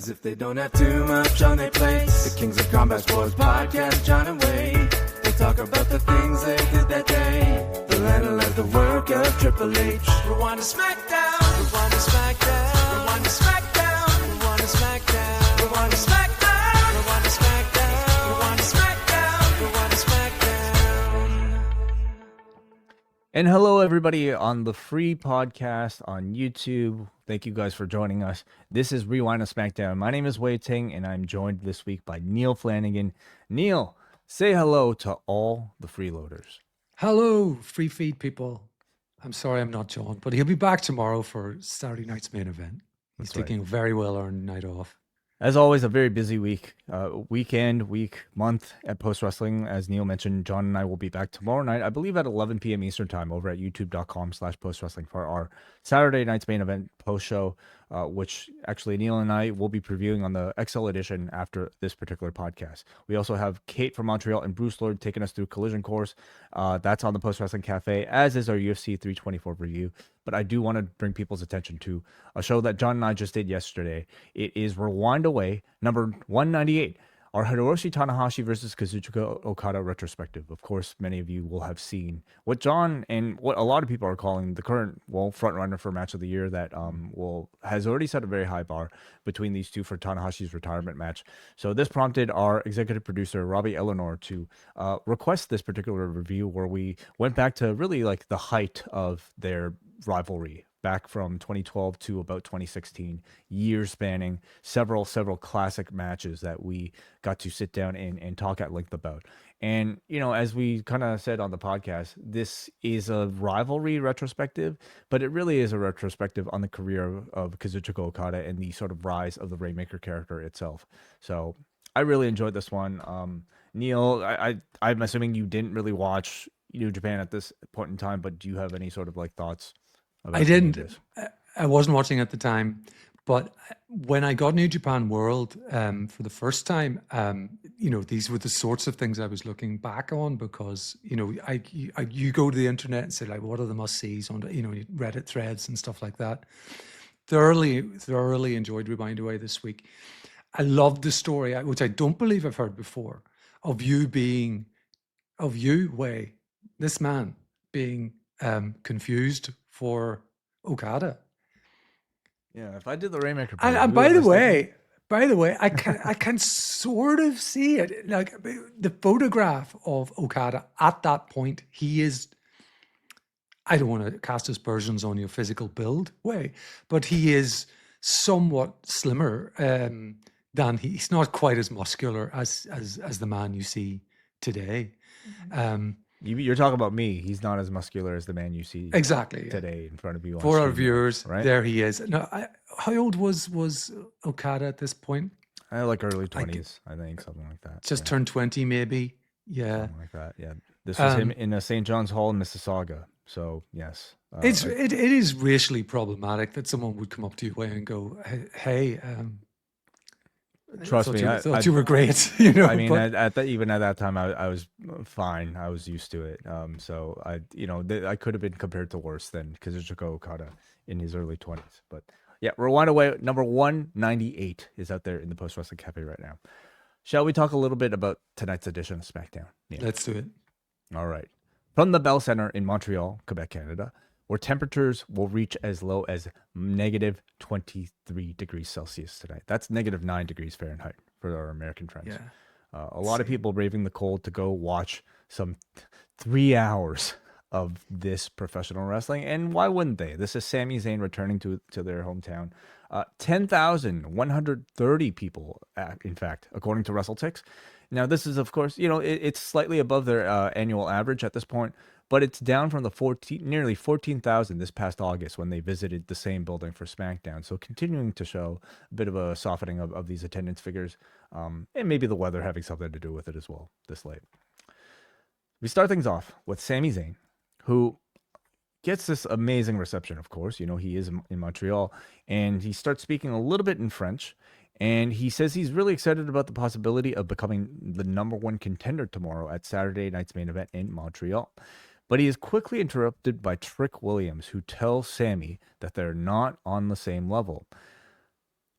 As if they don't have too much on their plates. The Kings of Combat Sports podcast, John and Wade. They talk about the things they did that day. They'll analyze the work of Triple H. Rewind-A-SmackDown. Rewind-A-SmackDown. Rewind-A-SmackDown. Rewind-A-SmackDown. Rewind-A-SmackDown. Rewind-A-SmackDown. Rewind-A-SmackDown. Rewind-A-SmackDown. And hello, everybody on the free podcast on YouTube. Thank you guys for joining us. This is Rewind-A-SmackDown. My name is Wyatt Ting, and I'm joined this week by Neal Flanagan. Neal, say hello to all the freeloaders. Hello, free feed people. I'm sorry I'm not John, but he'll be back tomorrow for Saturday night's main event. He's taking a very well-earned night off. As always, a very busy week, month at Post Wrestling. As Neal mentioned, John and I will be back tomorrow night, I believe at 11 p.m. Eastern time over at youtube.com/Post Wrestling for our Saturday night's main event post show, which actually Neal and I will be previewing on the XL edition after this particular podcast. We also have Kate from Montreal and Bruce Lord taking us through Collision Course. That's on the Post Wrestling Café, as is our UFC 324 review. But I do want to bring people's attention to a show that John and I just did yesterday. It is Rewind-A number 198, our Hiroshi Tanahashi versus Kazuchika Okada retrospective. Of course, many of you will have seen what John and what a lot of people are calling the current, front runner for match of the year that has already set a very high bar between these two for Tanahashi's retirement match. So this prompted our executive producer, Robbie Eleanor, to request this particular review where we went back to really like the height of their rivalry back from 2012 to about 2016, years spanning several classic matches that we got to sit down and talk at length about. And, as we kind of said on the podcast, this is a rivalry retrospective, but it really is a retrospective on the career of Kazuchika Okada and the sort of rise of the Rainmaker character itself. So I really enjoyed this one. Neal, I'm assuming you didn't really watch New Japan at this point in time, but do you have any sort of like thoughts? I didn't. I wasn't watching at the time, but when I got New Japan World for the first time, these were the sorts of things I was looking back on because you go to the internet and say like, what are the must sees on Reddit threads and stuff like that. Thoroughly enjoyed Rewind-A this week. I loved the story, which I don't believe I've heard before, of you, Way, this man being confused for Okada. Yeah, if I did the Rainmaker, and by the way, I can sort of see it. Like the photograph of Okada at that point, he is. I don't want to cast aspersions on your physical build, Way, but he is somewhat slimmer than he's not quite as muscular as the man you see today. You're talking about me. He's not as muscular as the man you see exactly today in front of you. For our viewers, right? There he is. Now, how old was Okada at this point? Like early 20s, I think, something like that. Just turned 20, maybe. Yeah, something like that. Yeah, this was him in St. John's Hall in Mississauga. So yes, it is racially problematic that someone would come up to you and go, "Hey, trust me, I thought you were great." I mean, even at that time, I was fine. I was used to it. So I could have been compared to worse than Kazuchika Okada in his early 20s. But yeah, Rewind-A number 198 is out there in the Post Wrestling Cafe right now. Shall we talk a little bit about tonight's edition of SmackDown? Yeah. Let's do it. All right. From the Bell Center in Montreal, Quebec, Canada, where temperatures will reach as low as negative 23 degrees Celsius tonight. That's negative 9 degrees Fahrenheit for our American friends. Yeah. A lot of people braving the cold to go watch some 3 hours of this professional wrestling. And why wouldn't they? This is Sami Zayn returning to their hometown. 10,130 people, in fact, according to WrestleTix. Now, this is, of course, it's slightly above their annual average at this point, but it's down from the nearly 14,000 this past August when they visited the same building for SmackDown. So continuing to show a bit of a softening of these attendance figures, and maybe the weather having something to do with it as well this late. We start things off with Sami Zayn, who gets this amazing reception, of course. He is in Montreal, and he starts speaking a little bit in French. And he says he's really excited about the possibility of becoming the number one contender tomorrow at Saturday night's main event in Montreal. But he is quickly interrupted by Trick Williams, who tells Sami that they're not on the same level.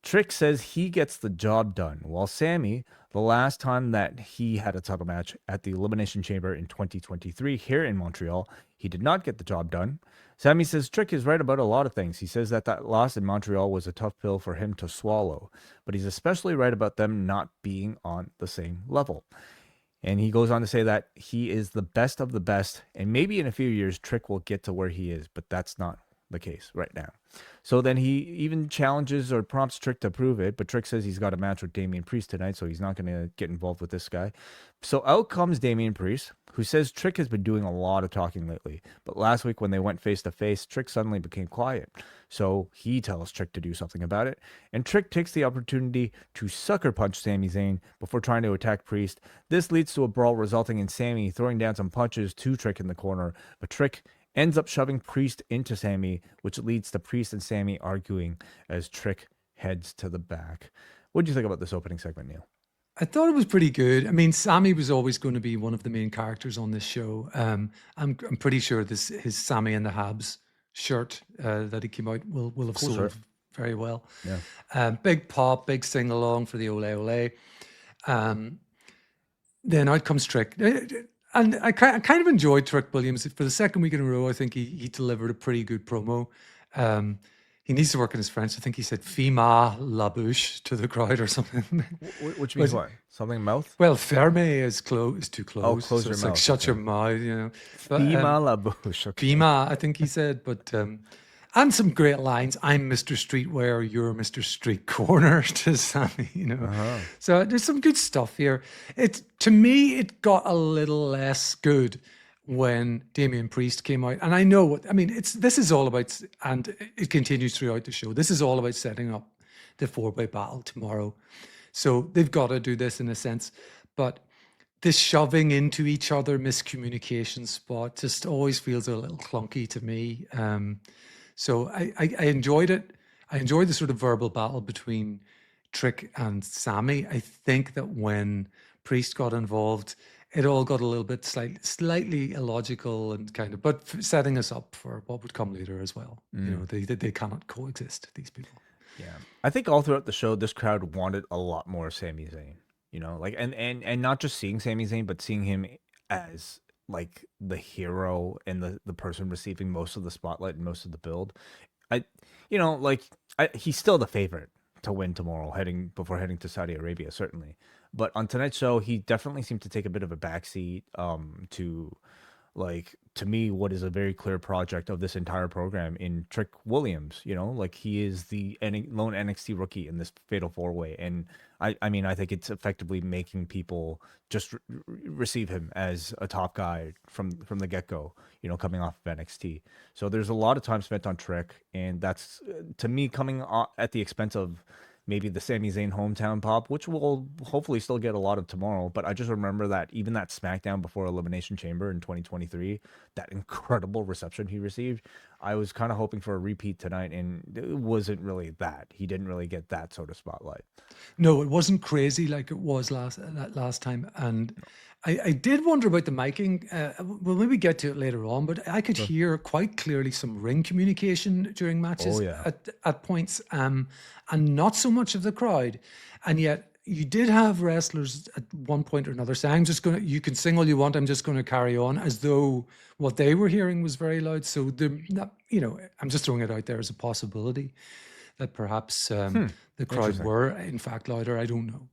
Trick says he gets the job done, while Sami, the last time that he had a title match at the Elimination Chamber in 2023 here in Montreal, he did not get the job done. Sami says Trick is right about a lot of things. He says that loss in Montreal was a tough pill for him to swallow, but he's especially right about them not being on the same level. And he goes on to say that he is the best of the best, and maybe in a few years, Trick will get to where he is, but that's not the case right now. So then he even challenges or prompts Trick to prove it, but Trick says he's got a match with Damian Priest tonight, so he's not going to get involved with this guy. So out comes Damian Priest, who says Trick has been doing a lot of talking lately, but last week when they went face to face, Trick suddenly became quiet. So he tells Trick to do something about it, and Trick takes the opportunity to sucker punch Sami Zayn before trying to attack Priest. This leads to a brawl resulting in Sami throwing down some punches to Trick in the corner, but Trick ends up shoving Priest into Sami, which leads to Priest and Sami arguing as Trick heads to the back. What do you think about this opening segment, Neal? I thought it was pretty good. I mean, Sami was always going to be one of the main characters on this show. I'm pretty sure his Sami and the Habs shirt that he came out will have Cool sold shirt. very well. Yeah. Big pop, big sing along for the Ole Ole. Then out comes Trick. And I kind of enjoyed Trick Williams. For the second week in a row, I think he delivered a pretty good promo. He needs to work on his French. I think he said "Fima la bouche" to the crowd or something. Which means what? Something mouth? Well, ferme is too close. Oh, close so your it's mouth. like shut your mouth, you know. But, Fima la bouche. Okay. Fima, I think he said, but and some great lines. I'm Mr. Streetwear, you're Mr. Street Corner to Sami, you know. So there's some good stuff here. To me, it got a little less good when Damian Priest came out. And I know this is all about, and it continues throughout the show. This is all about setting up the 4-way battle tomorrow. So they've got to do this in a sense, but this shoving into each other, miscommunication spot just always feels a little clunky to me. So I enjoyed it. I enjoyed the sort of verbal battle between Trick and Sami. I think that when Priest got involved, it all got a little bit slightly illogical and kind of, but setting us up for what would come later as well. You know, they cannot coexist, these people. Yeah. I think all throughout the show, this crowd wanted a lot more Sami Zayn, you know, like, and not just seeing Sami Zayn, but seeing him as like the hero and the person receiving most of the spotlight and most of the build. He's still the favorite to win tomorrow before heading to Saudi Arabia, certainly. But on tonight's show, he definitely seemed to take a bit of a backseat to me, what is a very clear project of this entire program in Trick Williams. You know, like he is the lone NXT rookie in this Fatal 4-Way. And I think it's effectively making people just receive him as a top guy from the get-go, you know, coming off of NXT. So there's a lot of time spent on Trick, and that's, to me, coming at the expense of maybe the Sami Zayn hometown pop, which we'll hopefully still get a lot of tomorrow. But I just remember that even that SmackDown before Elimination Chamber in 2023, that incredible reception he received, I was kind of hoping for a repeat tonight, and it wasn't really that. He didn't really get that sort of spotlight. No, it wasn't crazy like it was last time. And I did wonder about the miking. We'll maybe get to it later on, but I could hear quite clearly some ring communication during matches at points, and not so much of the crowd. And yet you did have wrestlers at one point or another saying, you can sing all you want, I'm just going to carry on, as though what they were hearing was very loud. So I'm just throwing it out there as a possibility that perhaps the crowd were in fact louder. I don't know.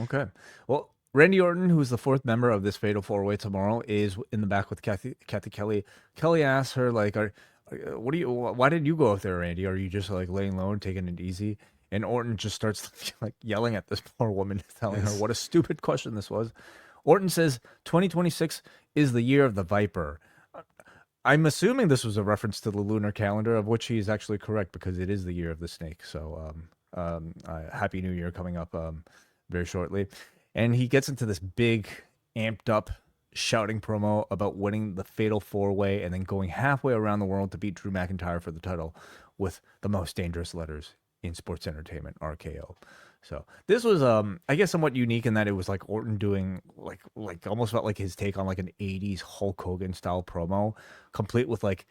Okay. Well, Randy Orton, who's the fourth member of this Fatal 4-Way tomorrow, is in the back with Kathy Kelly. Kelly asks her, like, why did you go out there, Randy? Are you just like laying low and taking it easy? And Orton just starts like yelling at this poor woman, telling her what a stupid question this was. Orton says 2026 is the year of the Viper. I'm assuming this was a reference to the lunar calendar, of which he is actually correct, because it is the year of the snake. So Happy New Year coming up very shortly. And he gets into this big, amped up shouting promo about winning the Fatal 4-Way and then going halfway around the world to beat Drew McIntyre for the title with the most dangerous letters in sports entertainment, RKO. So this was, I guess, somewhat unique in that it was like Orton doing like almost felt like his take on like an 80s Hulk Hogan style promo, complete with like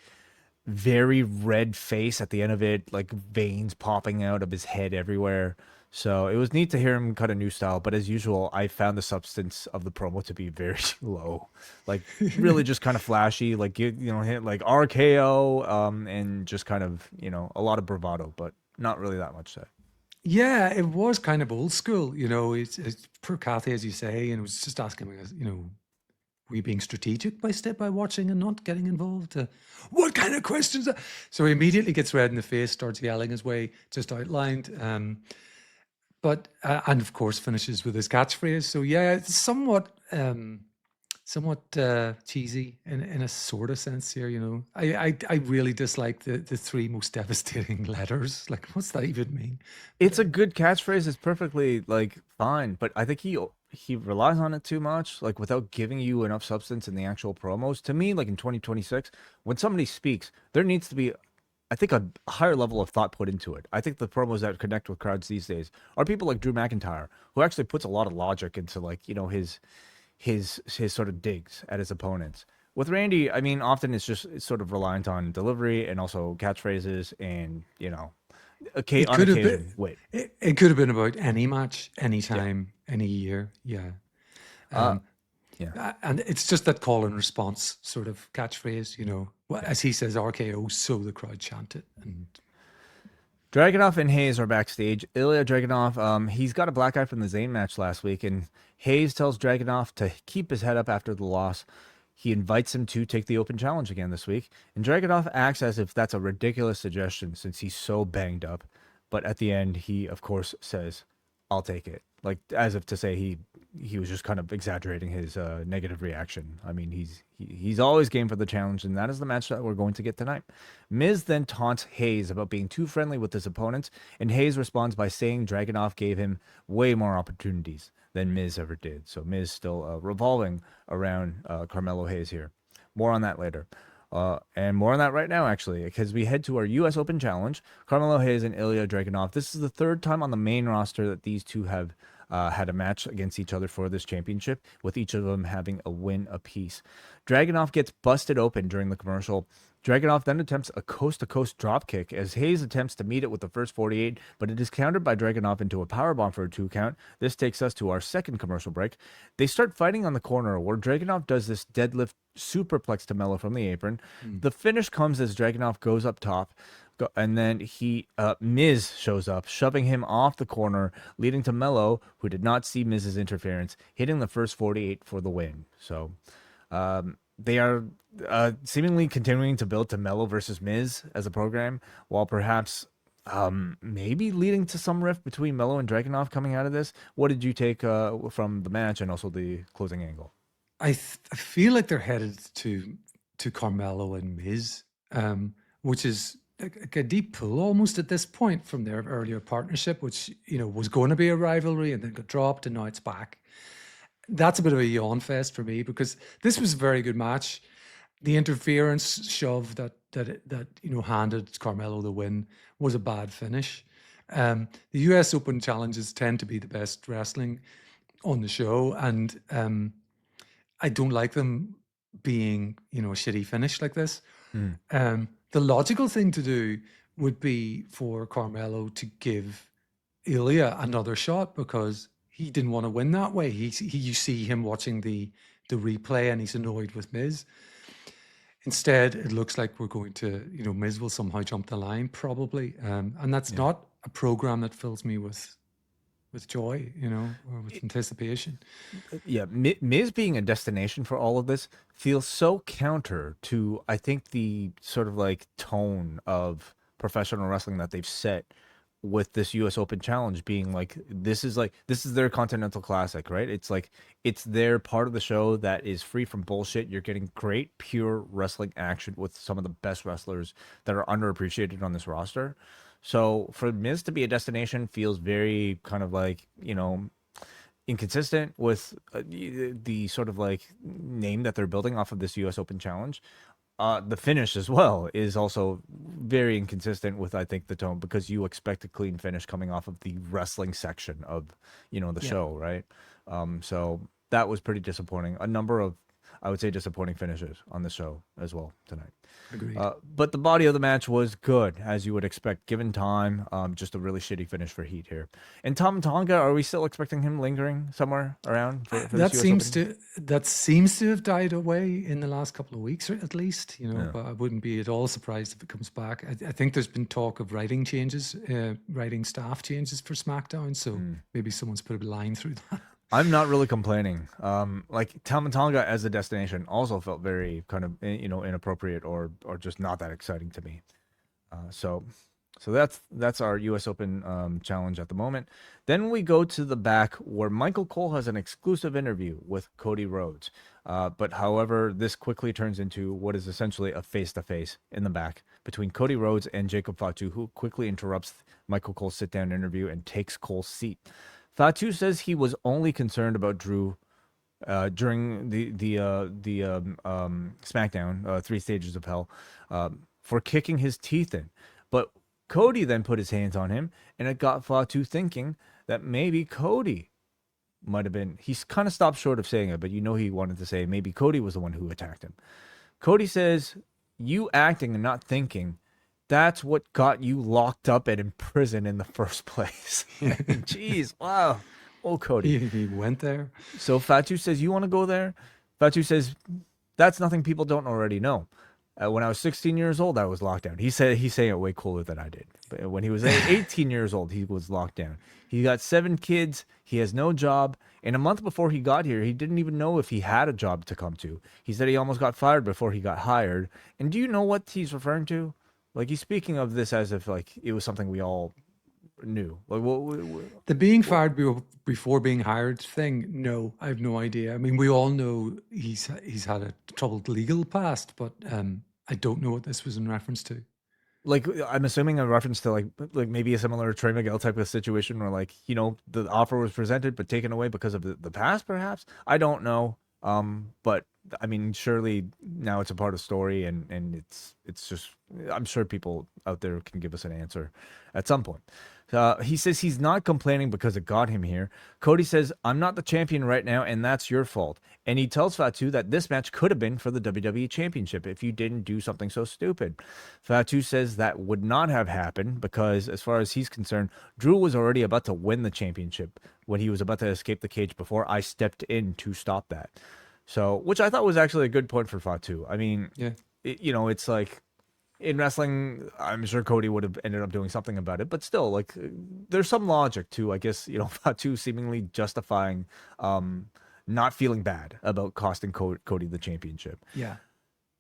very red face at the end of it, like veins popping out of his head everywhere. So it was neat to hear him cut a new style, but as usual, I found the substance of the promo to be very low, like really just kind of flashy, like hit like RKO, and just kind of a lot of bravado, but not really that much said. Yeah, it was kind of old school, it's per Cathy, as you say, and it was just asking, were you being strategic by watching and not getting involved? What kind of questions? So he immediately gets red in the face, starts yelling his way, just outlined. But and of course finishes with his catchphrase. So yeah, it's somewhat cheesy in a sort of sense here. I really dislike the three most devastating letters. Like, what's that even mean? It's a good catchphrase. It's perfectly like fine, but I think he relies on it too much, like without giving you enough substance in the actual promos. To me, like in 2026, when somebody speaks, there needs to be, I think, a higher level of thought put into it. I think the promos that connect with crowds these days are people like Drew McIntyre, who actually puts a lot of logic into like his sort of digs at his opponents. With Randy, I mean, often it's sort of reliant on delivery and also catchphrases and It on could have occasion. been. Wait, It could have been about any match, any time, any year. Yeah. yeah. And it's just that call and response sort of catchphrase, well, as he says, RKO, so the crowd chant it. And Dragunov and Hayes are backstage. Ilya Dragunov, he's got a black eye from the Zayn match last week, and Hayes tells Dragunov to keep his head up after the loss. He invites him to take the open challenge again this week, and Dragunov acts as if that's a ridiculous suggestion since he's so banged up. But at the end, he, of course, says, I'll take it. Like, as if to say he was just kind of exaggerating his negative reaction. I mean, he's always game for the challenge, and that is the match that we're going to get tonight. Miz then taunts Hayes about being too friendly with his opponents, and Hayes responds by saying Dragunov gave him way more opportunities than Miz ever did. So Miz still revolving around Carmelo Hayes here. More on that later. And more on that right now, actually, because we head to our U.S. Open Challenge. Carmelo Hayes and Ilya Dragunov. This is the third time on the main roster that these two have had a match against each other for this championship, with each of them having a win apiece. Dragunov gets busted open during the commercial. Dragunov then attempts a coast-to-coast dropkick as Hayes attempts to meet it with the first 48, but it is countered by Dragunov into a powerbomb for a 2 count. This takes us to our second commercial break. They start fighting on the corner where Dragunov does this deadlift superplex to Melo from the apron. The finish comes as Dragunov goes up top, and then Miz shows up, shoving him off the corner, leading to Melo, who did not see Miz's interference, hitting the first 48 for the win. So they are seemingly continuing to build to Melo versus Miz as a program, while perhaps maybe leading to some rift between Melo and Dragunov coming out of this. What did you take from the match and also the closing angle? I feel like they're headed to Carmelo and Miz, which is like a deep pull almost at this point from their earlier partnership, which was going to be a rivalry and then got dropped, and now it's back. That's a bit of a yawn fest for me because this was a very good match. The interference shove that handed Carmelo the win was a bad finish. The US Open challenges tend to be the best wrestling on the show, and I don't like them being a shitty finish like this. The logical thing to do would be for Carmelo to give Ilya another shot because he didn't want to win that way. You see him watching the replay and he's annoyed with Miz. Instead, it looks like we're going to, Miz will somehow jump the line probably. And that's not a program that fills me with joy, or with anticipation. Yeah, Miz being a destination for all of this feels so counter to, I think, the sort of like tone of professional wrestling that they've set with this US Open Challenge being like this is their Continental Classic, right? It's like it's their part of the show that is free from bullshit. You're getting great pure wrestling action with some of the best wrestlers that are underappreciated on this roster. So for Miz to be a destination feels very kind of like, inconsistent with the sort of like name that they're building off of this US Open Challenge. The finish as well is also very inconsistent with, I think, the tone, because you expect a clean finish coming off of the wrestling section of, the show, right? So that was pretty disappointing. I would say disappointing finishes on the show as well tonight. Agreed. But the body of the match was good, as you would expect, given time. Just a really shitty finish for Heat here. And Tom Tonga, are we still expecting him lingering somewhere around for That this US seems Open? that seems to have died away in the last couple of weeks, or at least, Yeah. But I wouldn't be at all surprised if it comes back. I think there's been talk of writing changes, writing staff changes for SmackDown, so maybe someone's put a line through that. I'm not really complaining. Like Tonga as a destination also felt very kind of inappropriate or just not that exciting to me. So that's our U.S. Open challenge at the moment. Then we go to the back where Michael Cole has an exclusive interview with Cody Rhodes. But however, this quickly turns into what is essentially a face-to-face in the back between Cody Rhodes and Jacob Fatu, who quickly interrupts Michael Cole's sit-down interview and takes Cole's seat. Fatu says he was only concerned about Drew during the SmackDown 3 Stages of Hell for kicking his teeth in, but Cody then put his hands on him, and it got Fatu thinking that maybe Cody might have been. He's kind of stopped short of saying it, but he wanted to say maybe Cody was the one who attacked him. Cody says, "You acting and not thinking. That's what got you locked up and in prison in the first place." Jeez, wow. Oh, Cody. He went there. So Fatu says, "You want to go there?" Fatu says, "That's nothing people don't already know. When I was 16 years old, I was locked down." He's saying it way cooler than I did. But when he was 18 years old, he was locked down. He got 7 kids. He has no job. And a month before he got here, he didn't even know if he had a job to come to. He said he almost got fired before he got hired. And do you know what he's referring to? Like, he's speaking of this as if like it was something we all knew. Like, The being fired before being hired thing, no, I have no idea. I mean, we all know he's had a troubled legal past, but I don't know what this was in reference to. Like, I'm assuming a reference to like maybe a similar Trey Miguel type of situation where like, the offer was presented but taken away because of the past, perhaps. I don't know. But I mean, surely now it's a part of the story, and it's just, I'm sure people out there can give us an answer at some point. He says he's not complaining because it got him here. Cody says, "I'm not the champion right now, and that's your fault." And he tells Fatu that this match could have been for the WWE Championship if you didn't do something so stupid. Fatu says that would not have happened because, as far as he's concerned, Drew was already about to win the championship when he was about to escape the cage before I stepped in to stop that. So, which I thought was actually a good point for Fatu. I mean, Yeah. It's like, in wrestling, I'm sure Cody would have ended up doing something about it, but still, like, there's some logic to, I guess, Fatu seemingly justifying not feeling bad about costing Cody the championship. Yeah.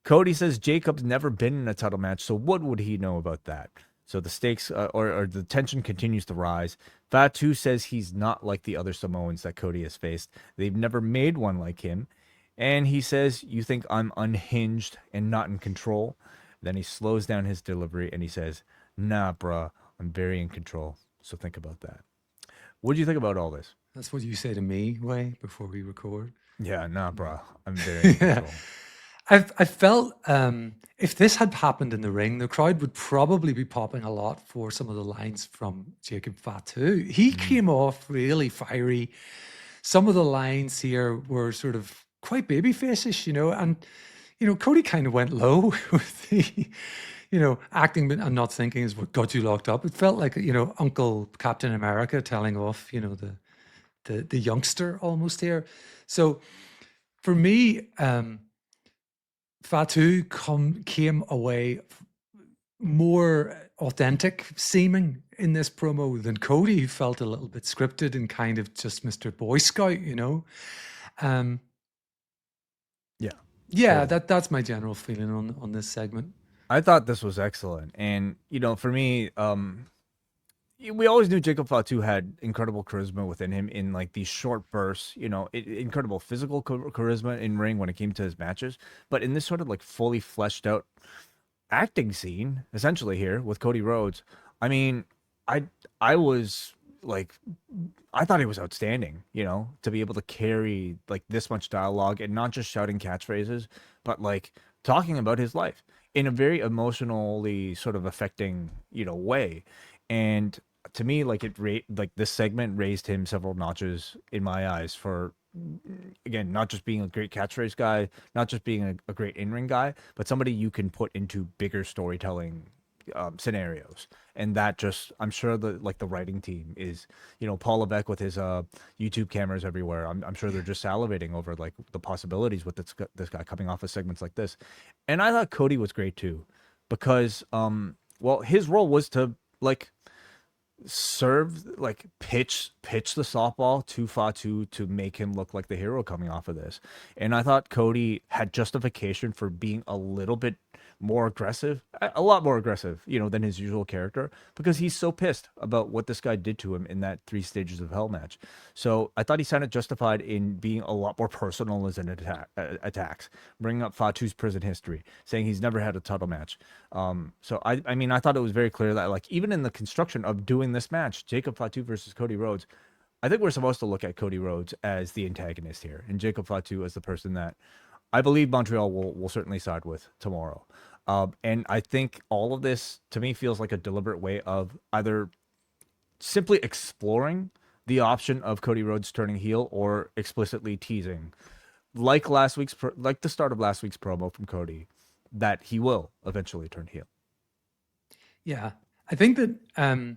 Cody says Jacob's never been in a title match, so what would he know about that? So the stakes or the tension continues to rise. Fatu says he's not like the other Samoans that Cody has faced. They've never made one like him. And he says, "You think I'm unhinged and not in control?" Then he slows down his delivery and he says, "Nah, bruh, I'm very in control. So think about that." What do you think about all this? That's what you say to me, Way, before we record. Yeah, nah, bruh, I'm very in control. I felt if this had happened in the ring, the crowd would probably be popping a lot for some of the lines from Jacob Fatu. He came off really fiery. Some of the lines here were sort of quite babyface-ish, and Cody kind of went low with the, acting and not thinking is what got you locked up. It felt like, Uncle Captain America telling off, the youngster almost here. So for me, Fatu came away more authentic seeming in this promo than Cody, who felt a little bit scripted and kind of just Mr. Boy Scout, Yeah, that's my general feeling on this segment. I thought this was excellent. And, for me, we always knew Jacob Fatu had incredible charisma within him in like these short bursts, incredible physical charisma in ring when it came to his matches. But in this sort of like fully fleshed out acting scene, essentially here with Cody Rhodes, I mean, I was like, I thought he was outstanding, to be able to carry like this much dialogue and not just shouting catchphrases, but like talking about his life in a very emotionally sort of affecting, way. And to me, like this segment raised him several notches in my eyes for again, not just being a great catchphrase guy, not just being a great in-ring guy, but somebody you can put into bigger storytelling scenarios. And that just, I'm sure the writing team is, Paul Levesque with his YouTube cameras everywhere. I'm sure they're just salivating over like the possibilities with this guy coming off of segments like this. And I thought Cody was great too, because well, his role was to like serve, like pitch the softball to Fatu to make him look like the hero coming off of this. And I thought Cody had justification for being a little bit more aggressive, a lot more aggressive, than his usual character, because he's so pissed about what this guy did to him in that 3 stages of hell match. So I thought he sounded justified in being a lot more personal as an attacks, bringing up Fatu's prison history, saying he's never had a title match. So I mean, I thought it was very clear that like even in the construction of doing this match, Jacob Fatu versus Cody Rhodes, I think we're supposed to look at Cody Rhodes as the antagonist here, and Jacob Fatu as the person that I believe Montreal will certainly side with tomorrow. And I think all of this, to me, feels like a deliberate way of either simply exploring the option of Cody Rhodes turning heel or explicitly teasing, like the start of last week's promo from Cody, that he will eventually turn heel. Yeah, I think that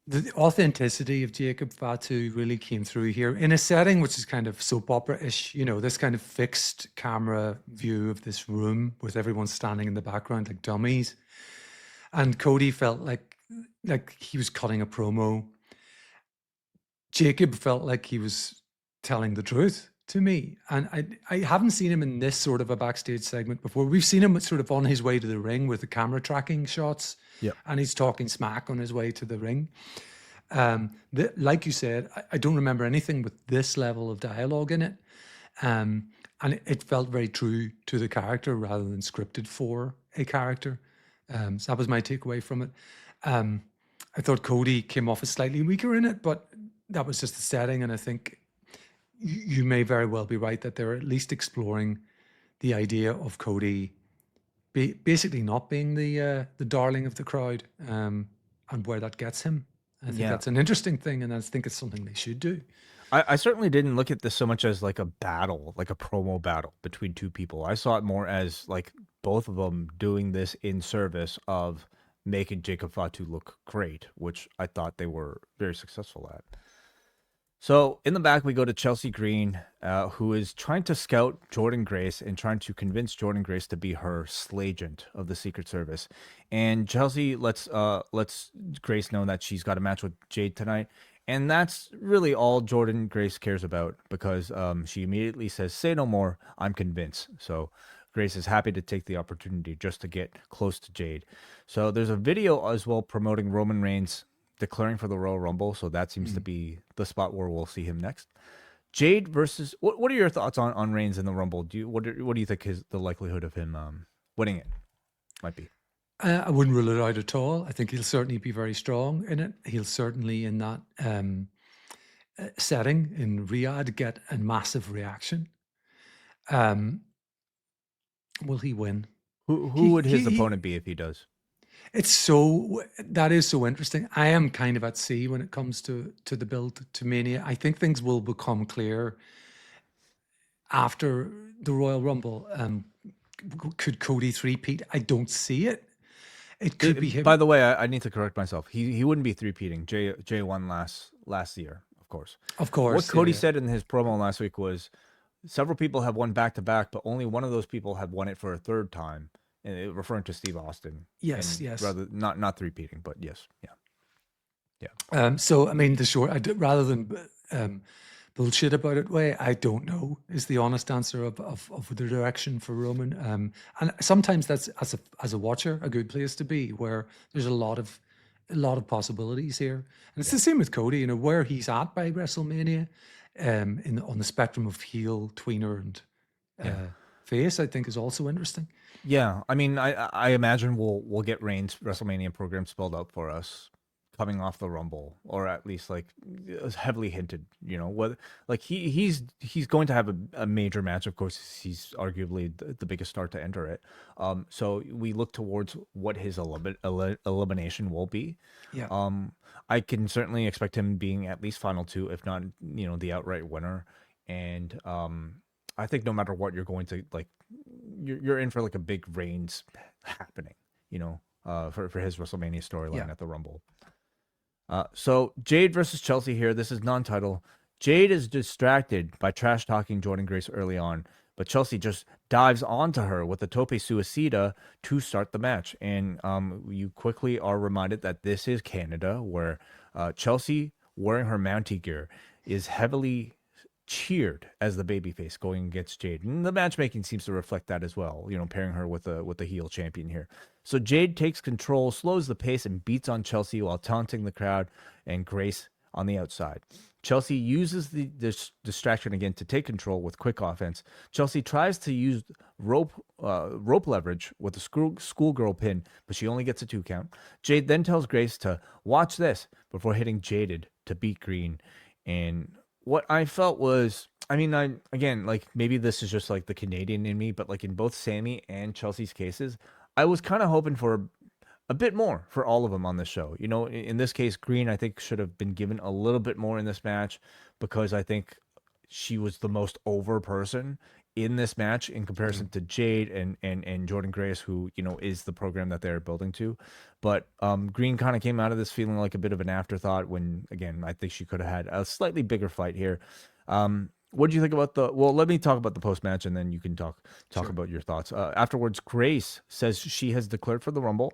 the authenticity of Jacob Fatu really came through here in a setting which is kind of soap opera-ish, this kind of fixed camera view of this room with everyone standing in the background like dummies. And Cody felt like he was cutting a promo. Jacob felt like he was telling the truth to me. And I haven't seen him in this sort of a backstage segment before. We've seen him sort of on his way to the ring with the camera tracking shots. Yep. And he's talking smack on his way to the ring. Like you said, I don't remember anything with this level of dialogue in it. And it felt very true to the character rather than scripted for a character. So that was my takeaway from it. I thought Cody came off as slightly weaker in it, but that was just the setting. And I think you may very well be right that they're at least exploring the idea of Cody basically not being the darling of the crowd, and where that gets him. I think that's an interesting thing, and I think it's something they should do. I certainly didn't look at this so much as like a battle, like a promo battle between two people. I saw it more as like both of them doing this in service of making Jacob Fatu look great, which I thought they were very successful at. So in the back, we go to Chelsea Green, who is trying to scout Jordynne Grace and trying to convince Jordynne Grace to be her slagent of the Secret Service. And Chelsea lets Grace know that she's got a match with Jade tonight. And that's really all Jordynne Grace cares about, because she immediately says, "Say no more, I'm convinced." So Grace is happy to take the opportunity just to get close to Jade. So there's a video as well promoting Roman Reigns declaring for the Royal Rumble, so that seems to be the spot where we'll see him next. Jade versus what are your thoughts on Reigns in the Rumble? What do you think the likelihood of him winning it might be? I wouldn't rule it out at all. I think he'll certainly be very strong in it. He'll certainly in that setting in Riyadh get a massive reaction. Will he win? Who would his opponent be if he does? That is so interesting. I am kind of at sea when it comes to the build to Mania. I think things will become clear after the Royal Rumble. Could Cody three-peat? I don't see it. It could be him. By the way, I need to correct myself. He wouldn't be three-peating. Jay won last year, of course. Of course. What Cody said in his promo last week was several people have won back-to-back, but only one of those people have won it for a third time. And referring to Steve Austin. Yes. Rather not three-peating, but yes, yeah. So I mean, rather than bullshit about it, I don't know is the honest answer of the direction for Roman. And sometimes that's as a watcher a good place to be, where there's a lot of possibilities here. And it's the same with Cody. Where he's at by WrestleMania, on the spectrum of heel, tweener, and face, I think is also interesting. Yeah, I mean, I imagine we'll get Reigns' WrestleMania program spelled out for us coming off the Rumble, or at least like heavily hinted. Whether like he's going to have a major match. Of course, he's arguably the biggest star to enter it. So we look towards what his elimination will be. Yeah. I can certainly expect him being at least final two, if not the outright winner and I think no matter what, you're going to like you're in for like a big Reigns happening, for his WrestleMania storyline at the Rumble. So Jade versus Chelsea here. This is non-title. Jade is distracted by trash talking Jordynne Grace early on, but Chelsea just dives onto her with a tope suicida to start the match. And you quickly are reminded that this is Canada, where Chelsea, wearing her Mountie gear, is heavily cheered as the babyface going against Jade. And the matchmaking seems to reflect that as well, pairing her with the heel champion here. So Jade takes control, slows the pace, and beats on Chelsea while taunting the crowd and Grace on the outside. Chelsea uses this distraction again to take control with quick offense. Chelsea tries to use rope leverage with a schoolgirl pin, but she only gets a 2 count. Jade then tells Grace to watch this before hitting Jaded to beat Green. And what I felt was, like maybe this is just like the Canadian in me, but like in both Sami and Chelsea's cases, I was kind of hoping for a bit more for all of them on this show. In this case, Green, I think, should have been given a little bit more in this match because I think she was the most over person in this match in comparison to Jade and Jordynne Grace, who, is the program that they're building to. But Green kind of came out of this feeling like a bit of an afterthought when, again, I think she could have had a slightly bigger fight here. What do you think about let me talk about the post-match and then you can talk Sure. about your thoughts. Afterwards, Grace says she has declared for the Rumble,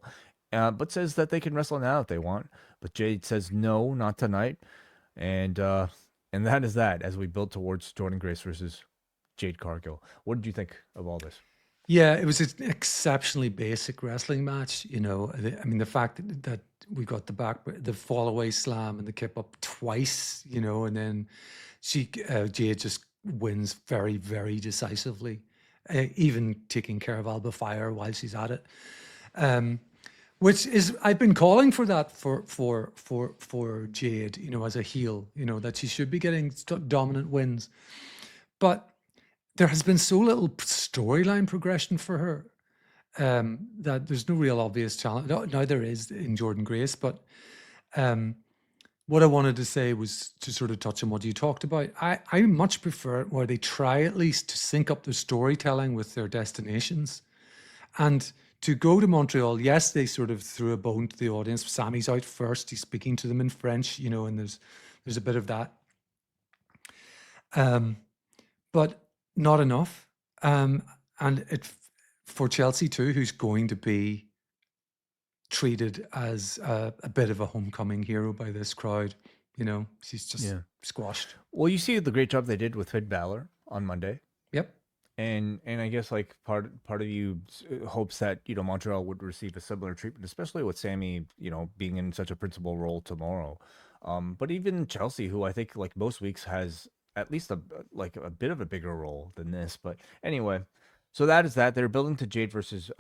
but says that they can wrestle now if they want. But Jade says no, not tonight. And that is that as we build towards Jordynne Grace versus Jade Cargill. What did you think of all this? Yeah, it was an exceptionally basic wrestling match. The fact that we got the fall away slam and the kip up twice, and then Jade just wins very, very decisively, even taking care of Alba Fire while she's at it. Which is, I've been calling for that for Jade, as a heel, that she should be getting dominant wins. But there has been so little storyline progression for her that there's no real obvious challenge. Now there is in Jordynne Grace, but what I wanted to say was to sort of touch on what you talked about. I much prefer it where they try at least to sync up the storytelling with their destinations. And to go to Montreal, yes, they sort of threw a bone to the audience. Sami's out first. He's speaking to them in French, and there's a bit of that. But not enough. And for Chelsea too, who's going to be treated as a bit of a homecoming hero by this crowd. She's just squashed. Well, you see the great job they did with Finn Balor on Monday. Yep. And I guess like part of you hopes that Montreal would receive a similar treatment, especially with Sami being in such a principal role tomorrow. But even Chelsea, who I think like most weeks has at least a bit of a bigger role than this. But anyway, so that is that. They're building to Jade versus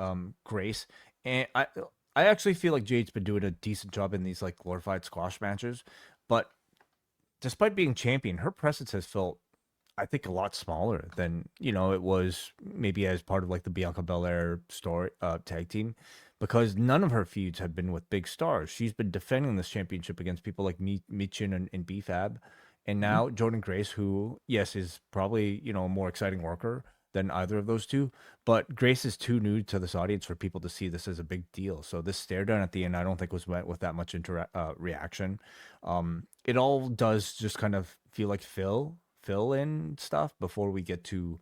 Grace, and I actually feel like Jade's been doing a decent job in these like glorified squash matches, but despite being champion, her presence has felt, I think, a lot smaller than it was maybe as part of like the Bianca Belair story tag team, because none of her feuds have been with big stars. She's been defending this championship against people like Michin and BFAB, and now Jordynne Grace, who yes is probably a more exciting worker than either of those two, but Grace is too new to this audience for people to see this as a big deal. So this stare down at the end, I don't think was met with that much reaction. It all does just kind of feel like fill in stuff before we get to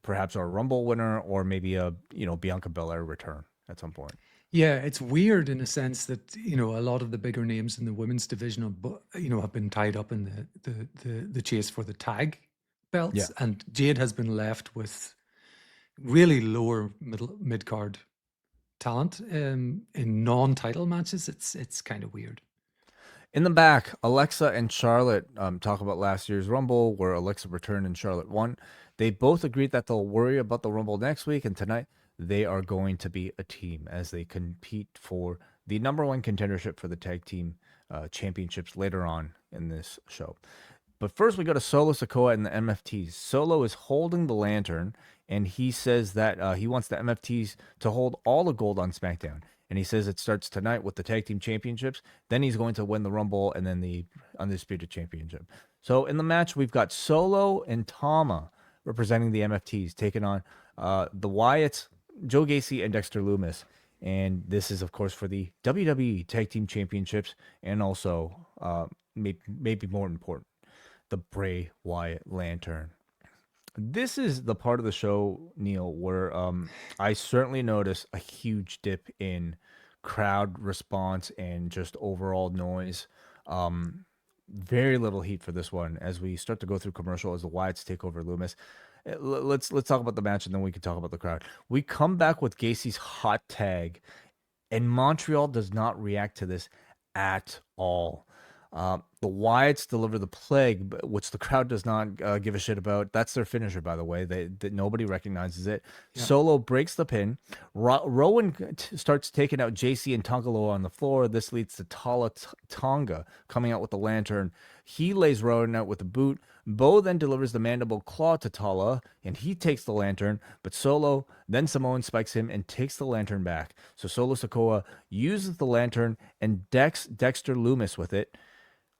perhaps our Rumble winner or maybe a Bianca Belair return at some point. Yeah, it's weird in a sense that a lot of the bigger names in the women's division have been tied up in the chase for the tag belts, and Jade has been left with really lower mid card talent in non-title matches. It's kind of weird. In the back, Alexa and Charlotte talk about last year's Rumble, where Alexa returned and Charlotte won. They both agreed that they'll worry about the Rumble next week, and tonight they are going to be a team as they compete for the #1 contendership for the tag team championships later on in this show. But first, we go to Solo Sikoa and the MFTs. Solo is holding the lantern, and he says that he wants the MFTs to hold all the gold on SmackDown. And he says it starts tonight with the tag team championships. Then he's going to win the Rumble and then the Undisputed Championship. So in the match, we've got Solo and Tama representing the MFTs, taking on the Wyatts, Joe Gacy, and Dexter Lumis. And this is, of course, for the WWE Tag Team Championships, and also, maybe more important, the Bray Wyatt Lantern. This is the part of the show, Neal, where I certainly notice a huge dip in crowd response and just overall noise. Very little heat for this one as we start to go through commercial as the Wyatts take over Loomis. Let's talk about the match and then we can talk about the crowd. We come back with Gacy's hot tag, and Montreal does not react to this at all. The Wyatts deliver the plague, which the crowd does not give a shit about. That's their finisher, by the way. That nobody recognizes it. Yeah. Solo breaks the pin. Rowan starts taking out JC and Tongalo on the floor. This leads to Tala Tonga coming out with the lantern. He lays Rowan out with the boot. Bo then delivers the mandible claw to Tala, and he takes the lantern. But Solo, then Samoan spikes him and takes the lantern back. So Solo Sikoa uses the lantern and Dexter Lumis with it,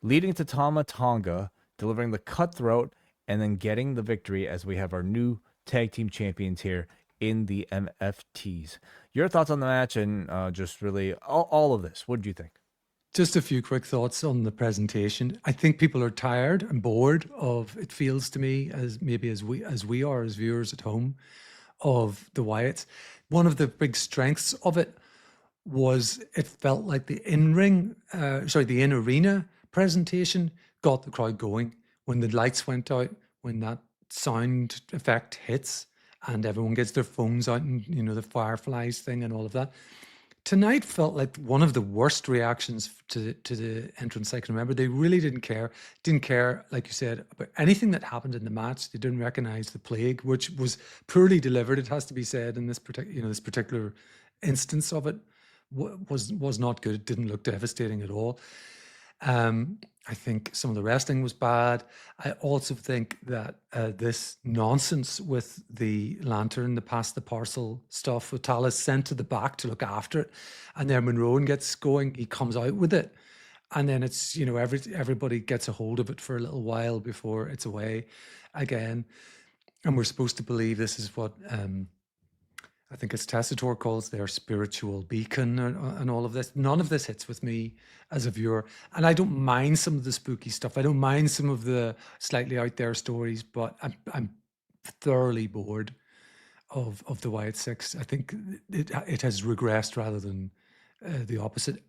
leading to Tama Tonga delivering the cutthroat and then getting the victory as we have our new tag team champions here in the MFTs. Your thoughts on the match and just really all of this. What did you think? Just a few quick thoughts on the presentation. I think people are tired and bored of, it feels to me, as maybe as we are as viewers at home, of the Wyatts. One of the big strengths of it was it felt like the in-arena presentation got the crowd going. When the lights went out, when that sound effect hits and everyone gets their phones out and, the fireflies thing and all of that. Tonight felt like one of the worst reactions to the entrance I can remember. They really didn't care, like you said, about anything that happened in the match. They didn't recognize the plague, which was poorly delivered, it has to be said, in this particular instance of it was not good. It didn't look devastating at all. I think some of the wrestling was bad. I also think that this nonsense with the lantern, the pass the parcel stuff, with Talis sent to the back to look after it, and then when Rowan gets going, he comes out with it, and then it's everybody gets a hold of it for a little while before it's away again, and we're supposed to believe this is what I think as Tessitore calls their spiritual beacon and all of this. None of this hits with me as a viewer. And I don't mind some of the spooky stuff. I don't mind some of the slightly out there stories, but I'm thoroughly bored of the Wyatt Sicks. I think it has regressed rather than the opposite.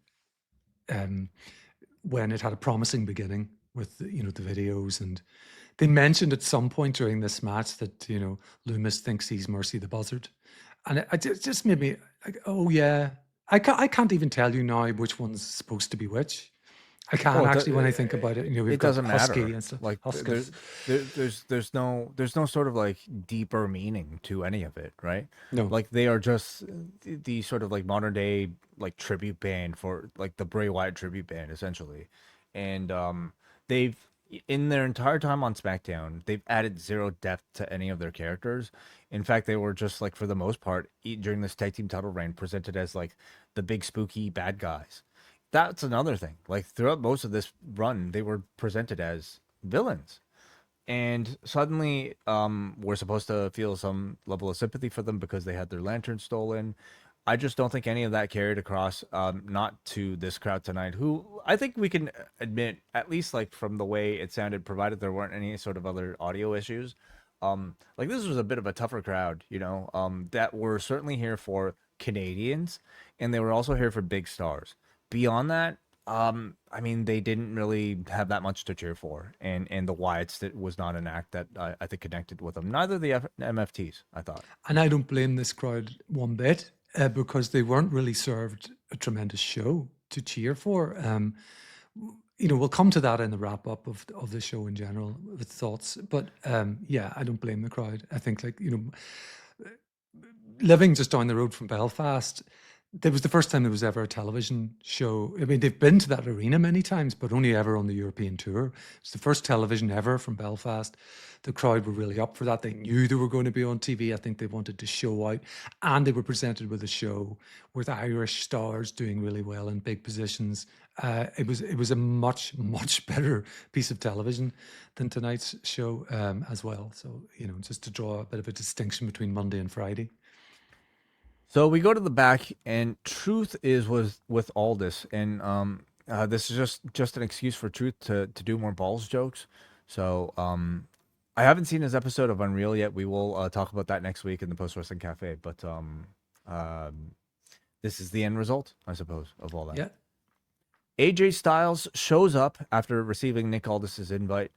When it had a promising beginning with the videos, and they mentioned at some point during this match that Loomis thinks he's Mercy the Buzzard. And it just made me like, oh yeah, I can't even tell you now which one's supposed to be which. I can't when I think about it. It doesn't matter. And stuff. Like there's no sort of like deeper meaning to any of it, right? No, like they are just the sort of like modern day like tribute band for like the Bray Wyatt tribute band essentially, and they've. In their entire time on SmackDown, they've added zero depth to any of their characters. In fact, they were just like, for the most part, during this tag team title reign, presented as like the big spooky bad guys. That's another thing. Like throughout most of this run, they were presented as villains. And suddenly, we're supposed to feel some level of sympathy for them because they had their lantern stolen. I just don't think any of that carried across, not to this crowd tonight, who I think we can admit, at least like from the way it sounded, provided there weren't any sort of other audio issues, like this was a bit of a tougher crowd, that were certainly here for Canadians, and they were also here for big stars. Beyond that, I mean, they didn't really have that much to cheer for, and the Wyatts, that was not an act that I think connected with them. Neither the MFTs, I thought. And I don't blame this crowd one bit. Because they weren't really served a tremendous show to cheer for. We'll come to that in the wrap up of the show in general with thoughts. But yeah, I don't blame the crowd. I think living just down the road from Belfast, there was the first time there was ever a television show. I mean, they've been to that arena many times, but only ever on the European tour. It's the first television ever from Belfast. The crowd were really up for that. They knew they were going to be on TV. I think they wanted to show out, and they were presented with a show with Irish stars doing really well in big positions. It was a much better piece of television than tonight's show as well. So just to draw a bit of a distinction between Monday and Friday. So we go to the back, and Truth is with all this, and this is just an excuse for Truth to do more balls jokes. So I haven't seen his episode of Unreal yet. We will talk about that next week in the Post Wrestling Cafe. But this is the end result, I suppose, of all that. Yeah. AJ Styles shows up after receiving Nick Aldis's invite,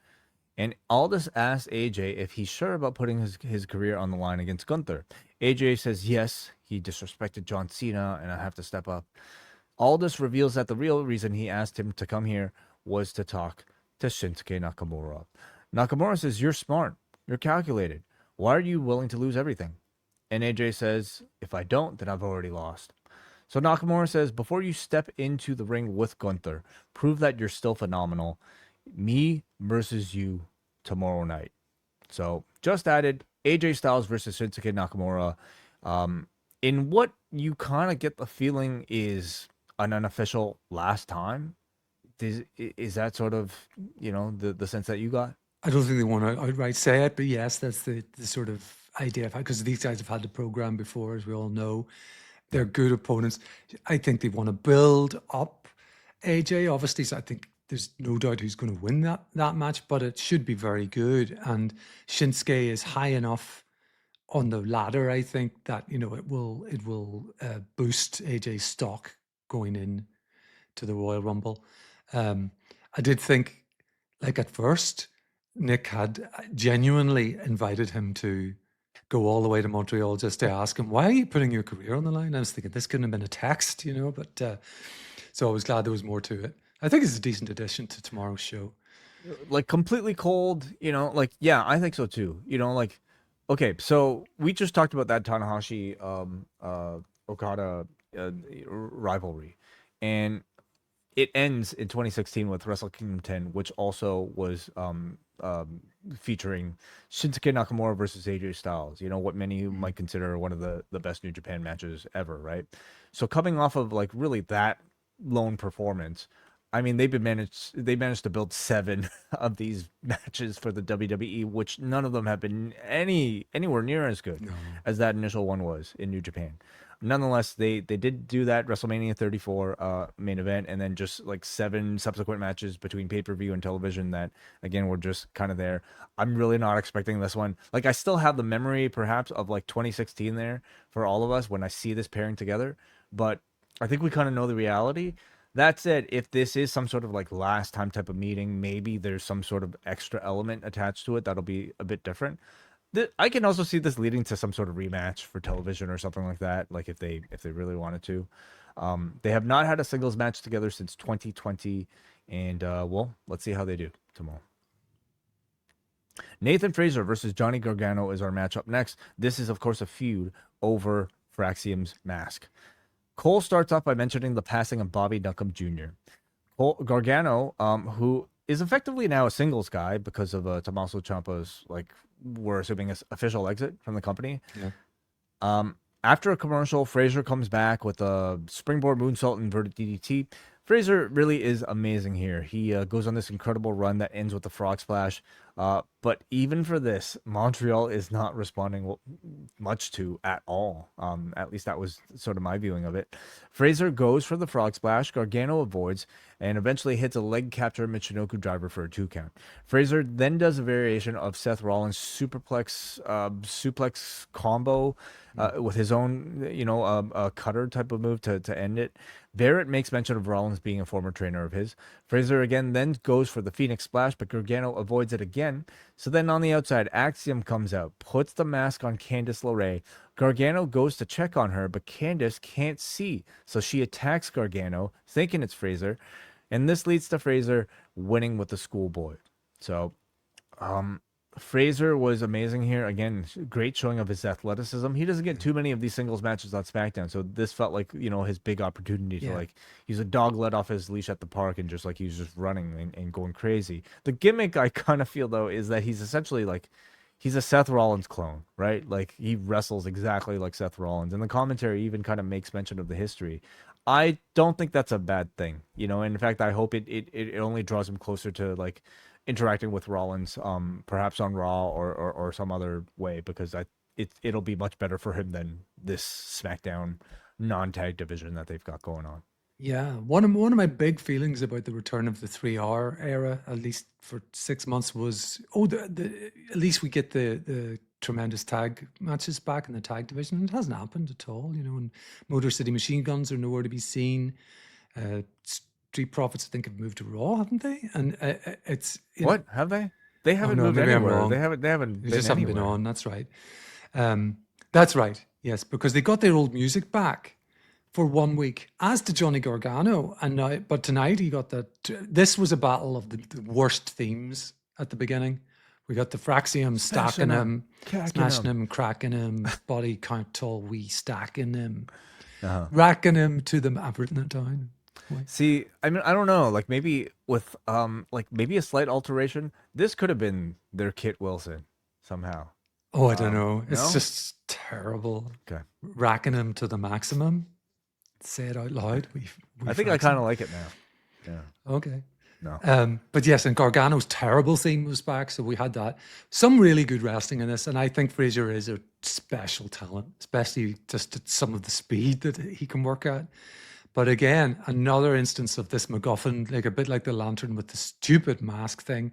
and Aldis asks AJ if he's sure about putting his career on the line against Gunther. AJ says yes, he disrespected John Cena, and I have to step up. Aldis reveals that the real reason he asked him to come here was to talk to Shinsuke Nakamura. Nakamura says, "You're smart. You're calculated. Why are you willing to lose everything?" And AJ says, "If I don't, then I've already lost." So Nakamura says, "Before you step into the ring with Gunther, prove that you're still phenomenal. Me versus you tomorrow night." So just added AJ Styles versus Shinsuke Nakamura. In what you kind of get the feeling is an unofficial last time. Is that sort of, the sense that you got? I don't think they want to outright say it, but yes, that's the sort of idea. Because these guys have had the program before, as we all know. They're good opponents. I think they want to build up AJ, obviously. So I think there's no doubt who's going to win that match, but it should be very good. And Shinsuke is high enough on the ladder, I think, that it will boost AJ's stock going in to the Royal Rumble. I did think, like at first, Nick had genuinely invited him to go all the way to Montreal just to ask him, why are you putting your career on the line? I was thinking this couldn't have been a text, but so I was glad there was more to it. I think it's a decent addition to tomorrow's show. Like completely cold, yeah, I think so too. Okay, so we just talked about that Tanahashi Okada rivalry, and it ends in 2016 with Wrestle Kingdom 10, which also was featuring Shinsuke Nakamura versus AJ Styles. What many might consider one of the best New Japan matches ever, right? So coming off of like really that lone performance, I mean, they managed to build 7 of these matches for the WWE, which none of them have been anywhere near as good as that initial one was in New Japan. Nonetheless, they did do that WrestleMania 34 main event, and then just like 7 subsequent matches between pay-per-view and television that, again, were just kind of there. I'm really not expecting this one. Like, I still have the memory, perhaps, of like 2016 there for all of us when I see this pairing together, but I think we kind of know the reality. That said, if this is some sort of like last time type of meeting, maybe there's some sort of extra element attached to it that'll be a bit different. I can also see this leading to some sort of rematch for television or something like that. Like if they really wanted to. They have not had a singles match together since 2020, and well, let's see how they do tomorrow. Nathan Frazer versus Johnny Gargano is our matchup next. This is, of course, a feud over Fraxium's mask. Cole starts off by mentioning the passing of Bobby Duncombe Jr. Gargano, who is effectively now a singles guy because of Tommaso Ciampa's, like, we're assuming, his official exit from the company. Yeah. After a commercial, Frazer comes back with a springboard moonsault and inverted DDT. Frazer really is amazing here. He goes on this incredible run that ends with the frog splash. But even for this, Montreal is not responding much to at all. At least that was sort of my viewing of it. Frazer goes for the frog splash. Gargano avoids and eventually hits a leg capture Michinoku driver for a 2 count. Frazer then does a variation of Seth Rollins' suplex combo with his own, cutter type of move to end it. Barrett makes mention of Rollins being a former trainer of his. Frazer again then goes for the Phoenix Splash, but Gargano avoids it again. So then on the outside, Axiom comes out, puts the mask on Candice LeRae. Gargano goes to check on her, but Candice can't see. So she attacks Gargano, thinking it's Frazer. And this leads to Frazer winning with the schoolboy. So, Frazer was amazing here. Again, great showing of his athleticism. He doesn't get too many of these singles matches on SmackDown, so this felt like, his big opportunity to like, he's a dog let off his leash at the park and just like he's just running and going crazy. The gimmick I kind of feel though is that he's essentially like, he's a Seth Rollins clone, right? Like he wrestles exactly like Seth Rollins, and the commentary even kind of makes mention of the history. I don't think that's a bad thing, you know. And in fact, I hope it only draws him closer to like interacting with Rollins, perhaps on Raw or some other way, because it'll be much better for him than this SmackDown non-tag division that they've got going on. Yeah, one of my big feelings about the return of the 3R era, at least for 6 months, was at least we get the tremendous tag matches back in the tag division. It hasn't happened at all, you know. And Motor City Machine Guns are nowhere to be seen. Street Profits, I think, have moved to Raw, haven't they? And it's What have they? They haven't no, moved maybe I'm anywhere. wrong. They haven't They been just haven't been anywhere. on. That's right. That's right. Yes, because they got their old music back for 1 week, as did Johnny Gargano. And now, but tonight he got that. This was a battle of the worst themes at the beginning. We got the Fraxium stacking him, smashing him, cracking him, body count tall, we stacking him, racking him to them. I've written it down. See, I mean, I don't know. Like maybe with like maybe a slight alteration, this could have been their Kit Wilson somehow. Oh, I don't know. It's no? just terrible. Okay. Racking him to the maximum. Say it out loud. I think I kind of like it now. Yeah. Okay. No. But yes, and Gargano's terrible theme was back, so we had that. Some really good wrestling in this, and I think Fraser is a special talent, especially just at some of the speed that he can work at. But again, another instance of this MacGuffin, like a bit like the lantern with the stupid mask thing,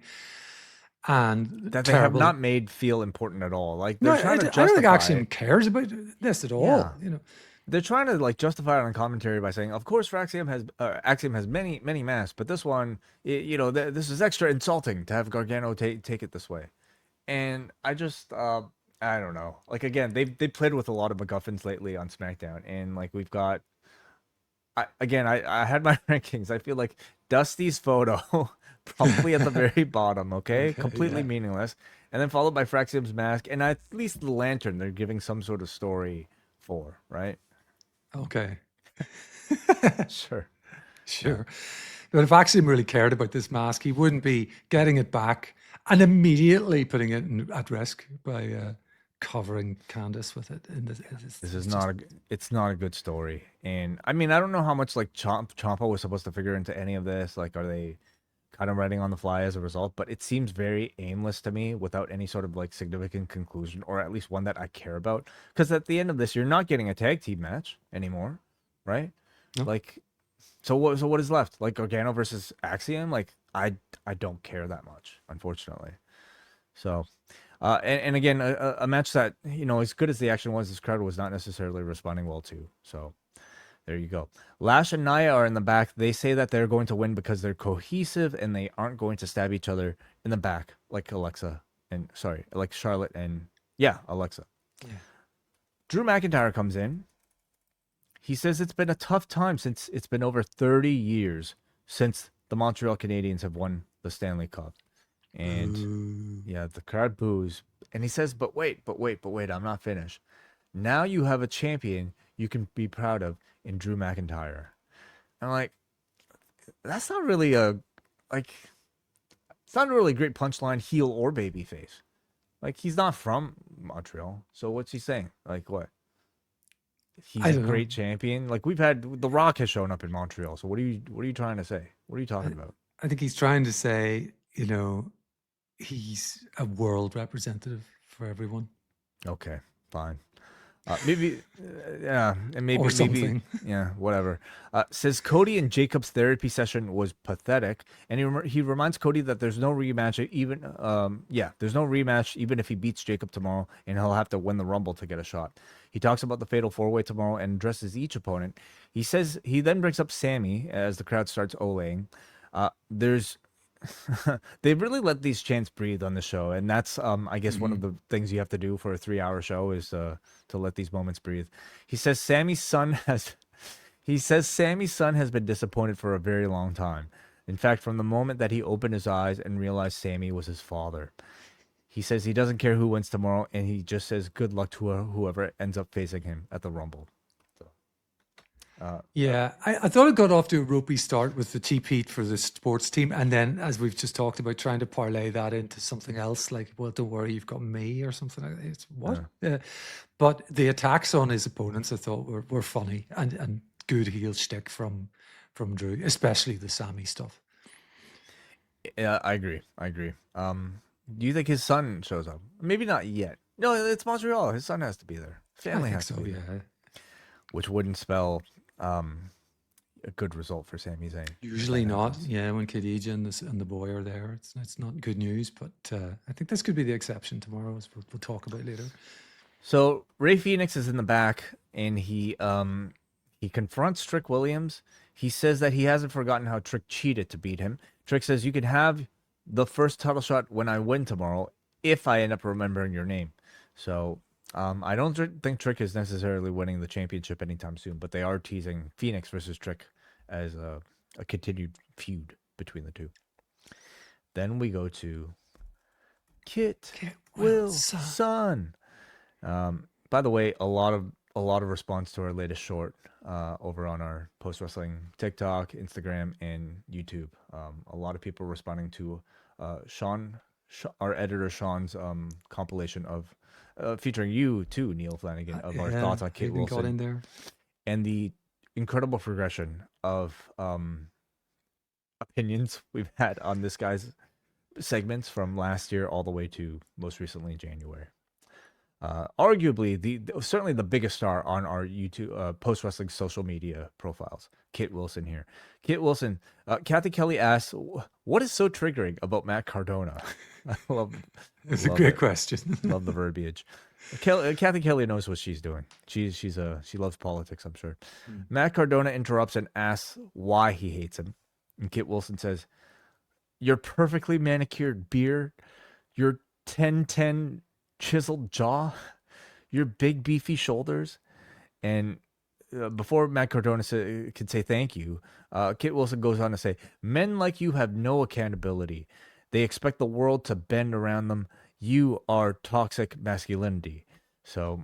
and That they have not made feel important at all. Like No, they're trying to I don't think justify Axiom it. cares about this at all. Yeah. You know, They're trying to like justify it on commentary by saying, of course, Axiom has many masks, but this one, you know, this is extra insulting to have Gargano take it this way. And I just, I don't know. Like again, they played with a lot of MacGuffins lately on SmackDown, and like we've got, I had my rankings. I feel like Dusty's photo probably at the very bottom. Okay, completely meaningless, and then followed by Fraxium's mask, and at least the lantern they're giving some sort of story for, right? okay, Sure. But if Axiom really cared about this mask, he wouldn't be getting it back and immediately putting it at risk by covering Candice with it. This is not it's not a good story. And I mean, I don't know how much like Ciampa was supposed to figure into any of this. Like, are they kind of writing on the fly as a result? But it seems very aimless to me without any sort of like significant conclusion, or at least one that I care about. Because at the end of this, you're not getting a tag team match anymore, right? No. Like, so what is left? Like Gargano versus Axiom? Like, I don't care that much, unfortunately. So, and again, a match that, you know, as good as the action was, this crowd was not necessarily responding well to. So, there you go. Lash and Nia are in the back. They say that they're going to win because they're cohesive and they aren't going to stab each other in the back like like Charlotte and Alexa. Yeah. Drew McIntyre comes in. He says it's been a tough time since it's been over 30 years since the Montreal Canadiens have won the Stanley Cup. And the crowd boos. And he says, but wait, I'm not finished. Now you have a champion you can be proud of in Drew McIntyre. And like, that's not really it's not a really great punchline, heel or babyface. Like, he's not from Montreal. So what's he saying? Like, what? He's a great champion. Like, we've had The Rock has shown up in Montreal. So what are you trying to say? What are you talking about? I think he's trying to say, you know, he's a world representative for everyone. Okay, fine. Maybe, and maybe, Or something. Whatever. Says Cody and Jacob's therapy session was pathetic, and he reminds Cody that there's no rematch, there's no rematch even if he beats Jacob tomorrow, and he'll have to win the Rumble to get a shot. He talks about the Fatal 4-Way tomorrow and addresses each opponent. He says he then brings up Sami as the crowd starts olaying. They really let these chants breathe on the show, and that's I guess one of the things you have to do for a 3-hour show is to let these moments breathe. He says Sammy's son has been disappointed for a very long time. In fact, from the moment that he opened his eyes and realized Sami was his father. He says he doesn't care who wins tomorrow, and he just says good luck to whoever ends up facing him at the Rumble. I thought it got off to a ropey start with the cheap heat for the sports team, and then, as we've just talked about, trying to parlay that into something else, like, well, don't worry, you've got me, or something like that. It's what? But the attacks on his opponents, I thought, were funny, and good heel shtick from Drew, especially the Sami stuff. Yeah, I agree. Do you think his son shows up? Maybe not yet. No, it's Montreal. His son has to be there. Family has to be there. Which wouldn't spell a good result for Sami Zayn. Usually not. Yeah, when Khadija and the boy are there, it's not good news. But I think this could be the exception tomorrow, as we'll talk about later. So Rey Fenix is in the back, and he confronts Trick Williams. He says that he hasn't forgotten how Trick cheated to beat him. Trick says, you can have the first title shot when I win tomorrow if I end up remembering your name. So I don't think Trick is necessarily winning the championship anytime soon, but they are teasing Phoenix versus Trick as a continued feud between the two. Then we go to Kit Wilson. By the way, a lot of response to our latest short over on our Post Wrestling TikTok, Instagram, and YouTube. A lot of people responding to our editor Sean's compilation of featuring you too, Neal Flanagan, of our thoughts on Kit Wilson. Got in there. And the incredible progression of opinions we've had on this guy's segments from last year all the way to most recently January. Arguably certainly the biggest star on our YouTube Post Wrestling social media profiles, Kit Wilson here. Kit Wilson, Kathy Kelly asks, what is so triggering about Matt Cardona? It's a great question. Love the verbiage. Kathy Kelly knows what she's doing. She loves politics, I'm sure. Matt Cardona interrupts and asks why he hates him. And Kit Wilson says, your perfectly manicured beard, your 10-10 chiseled jaw, your big beefy shoulders, and before Matt Cardona could say thank you, Kit Wilson goes on to say, men like you have no accountability. They expect the world to bend around them. You are toxic masculinity. So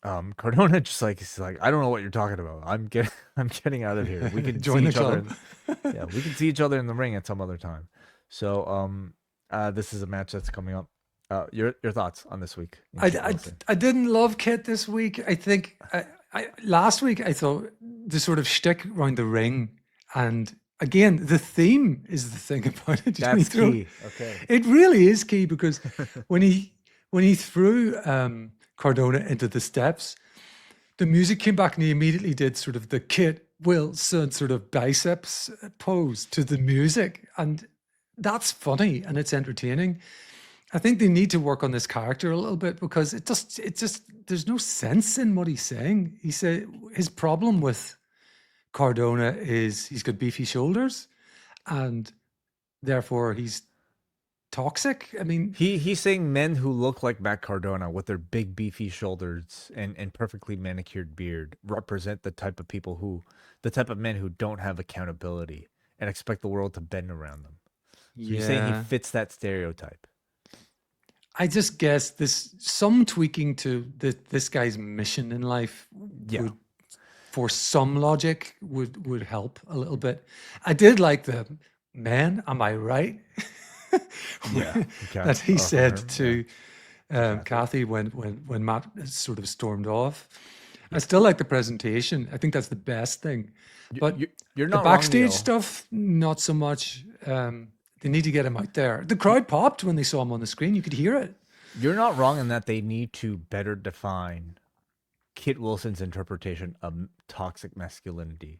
Cardona just he's like, I don't know what you're talking about. I'm getting out of here. We can join see the club. We can see each other in the ring at some other time. So this is a match that's coming up. Your thoughts on this week? I didn't love Kit this week. I think last week I thought the sort of shtick around the ring, and again the theme is the thing about it. That's key. Okay, it really is key because when he threw Cardona into the steps, the music came back and he immediately did sort of the Kit Wilson sort of biceps pose to the music, and that's funny and it's entertaining. I think they need to work on this character a little bit because it just there's no sense in what he's saying. He said his problem with Cardona is he's got beefy shoulders and therefore he's toxic. I mean, he's saying men who look like Matt Cardona with their big beefy shoulders and perfectly manicured beard represent the type of men who don't have accountability and expect the world to bend around them. So you're saying he fits that stereotype. I just guess some tweaking to this guy's mission in life would, for some logic, would help a little bit. I did like the man, am I right? That he said to Kathy when Matt sort of stormed off. I still like the presentation. I think that's the best thing. But you're not the backstage wrong, stuff, not so much. They need to get him out there. The crowd popped when they saw him on the screen. You could hear it. You're not wrong in that they need to better define Kit Wilson's interpretation of toxic masculinity.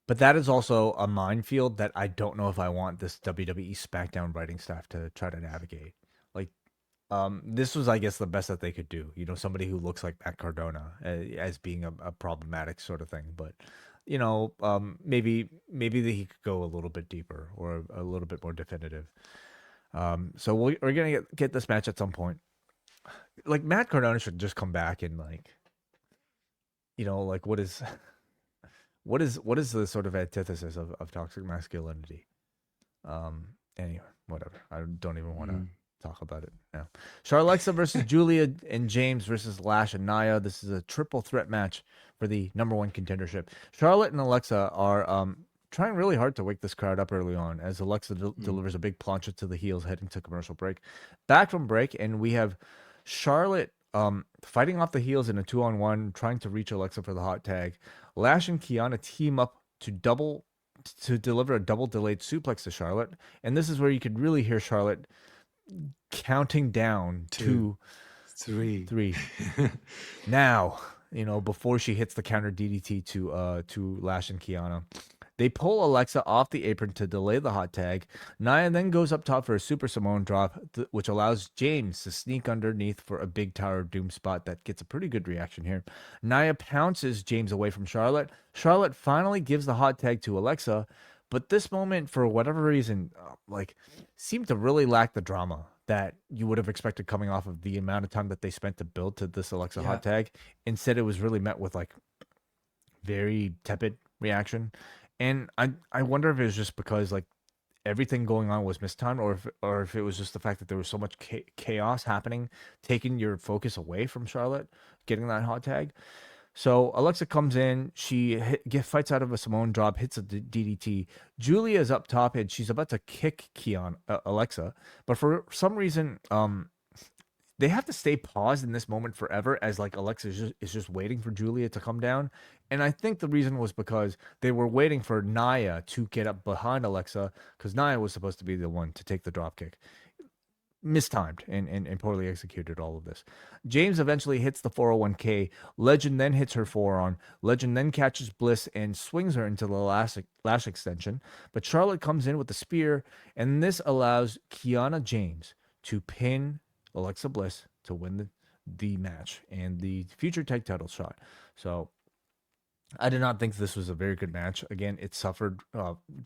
But that is also a minefield that I don't know if I want this WWE SmackDown writing staff to try to navigate. This was, I guess, the best that they could do. Somebody who looks like Matt Cardona as being a problematic sort of thing. But maybe he could go a little bit deeper or a little bit more definitive. So we're gonna get this match at some point. Like Matt Cardona should just come back and what is the sort of antithesis of toxic masculinity? Anyway, whatever. I don't even want to talk about it now. Charlexa versus Julia and James versus Lash and Nia. This is a triple threat match for the #1 contendership. Charlotte and Alexa are trying really hard to wake this crowd up early on as Alexa delivers a big plancha to the heels heading to commercial break. Back from break, and we have Charlotte fighting off the heels in a 2-on-1, trying to reach Alexa for the hot tag. Lash and Kiana team up to deliver a double delayed suplex to Charlotte, and this is where you could really hear Charlotte counting down Two, three. three. Now, before she hits the counter DDT to Lash and Kiana. They pull Alexa off the apron to delay the hot tag. Nia then goes up top for a Super Samoan drop, which allows James to sneak underneath for a big Tower of Doom spot that gets a pretty good reaction here. Nia pounces James away from Charlotte. Charlotte finally gives the hot tag to Alexa, but this moment, for whatever reason, seemed to really lack the drama that you would have expected coming off of the amount of time that they spent to build to this Alexa hot tag. Instead, it was really met with very tepid reaction. And I wonder if it was just because everything going on was mistimed, or if it was just the fact that there was so much chaos happening, taking your focus away from Charlotte getting that hot tag. So Alexa comes in, she fights out of a Samoan drop, hits a DDT. Julia is up top and she's about to kick Alexa, but for some reason, they have to stay paused in this moment forever as Alexa is just waiting for Julia to come down. And I think the reason was because they were waiting for Nia to get up behind Alexa, because Nia was supposed to be the one to take the dropkick. Mistimed and poorly executed all of this. James eventually hits the 401k. Legend then hits her forearm. Legend then catches Bliss and swings her into the lash extension. But Charlotte comes in with the spear, and this allows Kiana James to pin Alexa Bliss to win the match and the future tag title shot. So I did not think this was a very good match. Again, it suffered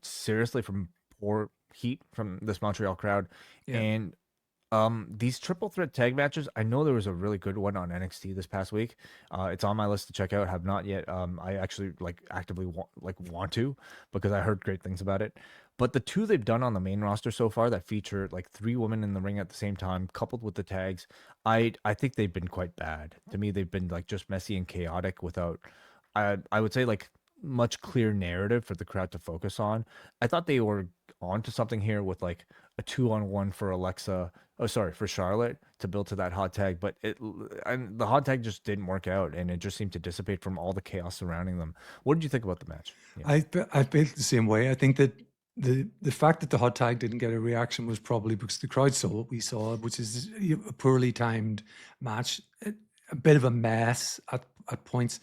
seriously from poor heat from this Montreal crowd. Yeah. And these triple threat tag matches, I know there was a really good one on NXT this past week. It's on my list to check out. Have not yet. I actually actively want to, because I heard great things about it. But the two they've done on the main roster so far that feature 3 women in the ring at the same time, coupled with the tags, I think they've been quite bad. To me, they've been just messy and chaotic without, I would say much clear narrative for the crowd to focus on. I thought they were onto something here with a 2-on-1 for Charlotte to build to that hot tag, but the hot tag just didn't work out, and it just seemed to dissipate from all the chaos surrounding them. What did you think about the match? Yeah. I felt the same way. I think that the fact that the hot tag didn't get a reaction was probably because the crowd saw what we saw, which is a poorly timed match, a bit of a mess at points.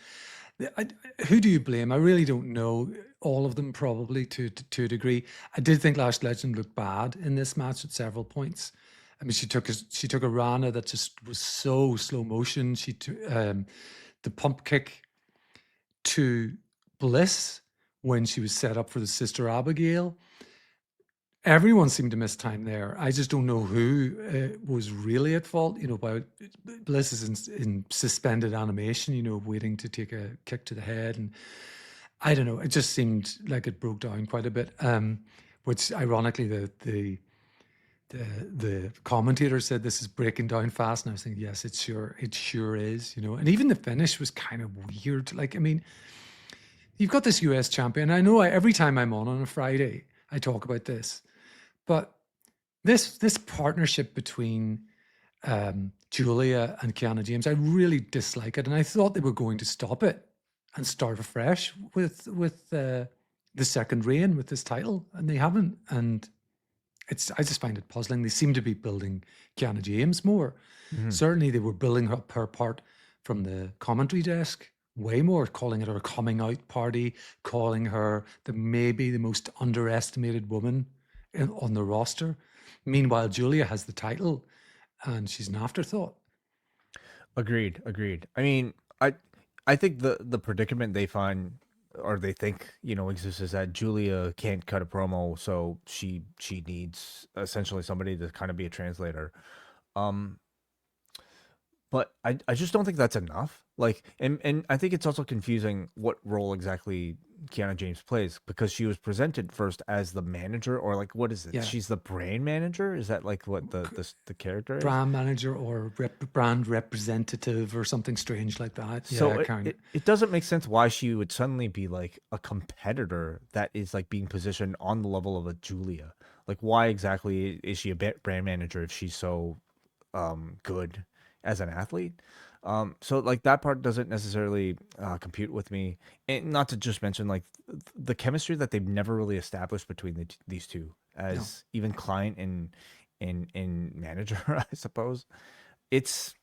Who do you blame? I really don't know. All of them probably to a degree. I did think Lash Legend looked bad in this match at several points. I mean, she took a Rana that just was so slow motion. She took the pump kick to Bliss when she was set up for the Sister Abigail. Everyone seemed to miss time there. I just don't know who was really at fault. While Bliss is in suspended animation, waiting to take a kick to the head, and I don't know. It just seemed like it broke down quite a bit. Which, ironically, the commentator said this is breaking down fast, and I was thinking, yes, it sure is. And even the finish was kind of weird. I mean, you've got this US champion. I know every time I'm on a Friday, I talk about this. But this partnership between Julia and Kiana James, I really dislike it, and I thought they were going to stop it and start afresh with the second reign with this title, and they haven't. And I just find it puzzling. They seem to be building Kiana James more. Mm-hmm. Certainly, they were building up her part from the commentary desk way more, calling it her coming out party, calling her maybe the most underestimated woman on the roster. Meanwhile, Julia has the title and she's an afterthought. Agreed. I mean, I think the predicament they find, or they think, exists, is that Julia can't cut a promo, so she needs essentially somebody to kind of be a translator. But I just don't think that's enough. And I think it's also confusing what role exactly Kiana James plays, because she was presented first as the manager, or what is it? Yeah. She's the brand manager? Is that what the character is? Brand manager or brand representative or something strange like that. So it doesn't make sense why she would suddenly be a competitor that is being positioned on the level of a Julia. Why exactly is she a brand manager if she's so good as an athlete. So like that part doesn't necessarily compute with me. And not to just mention like the chemistry that they've never really established between these two No. as even client and manager, I suppose. It's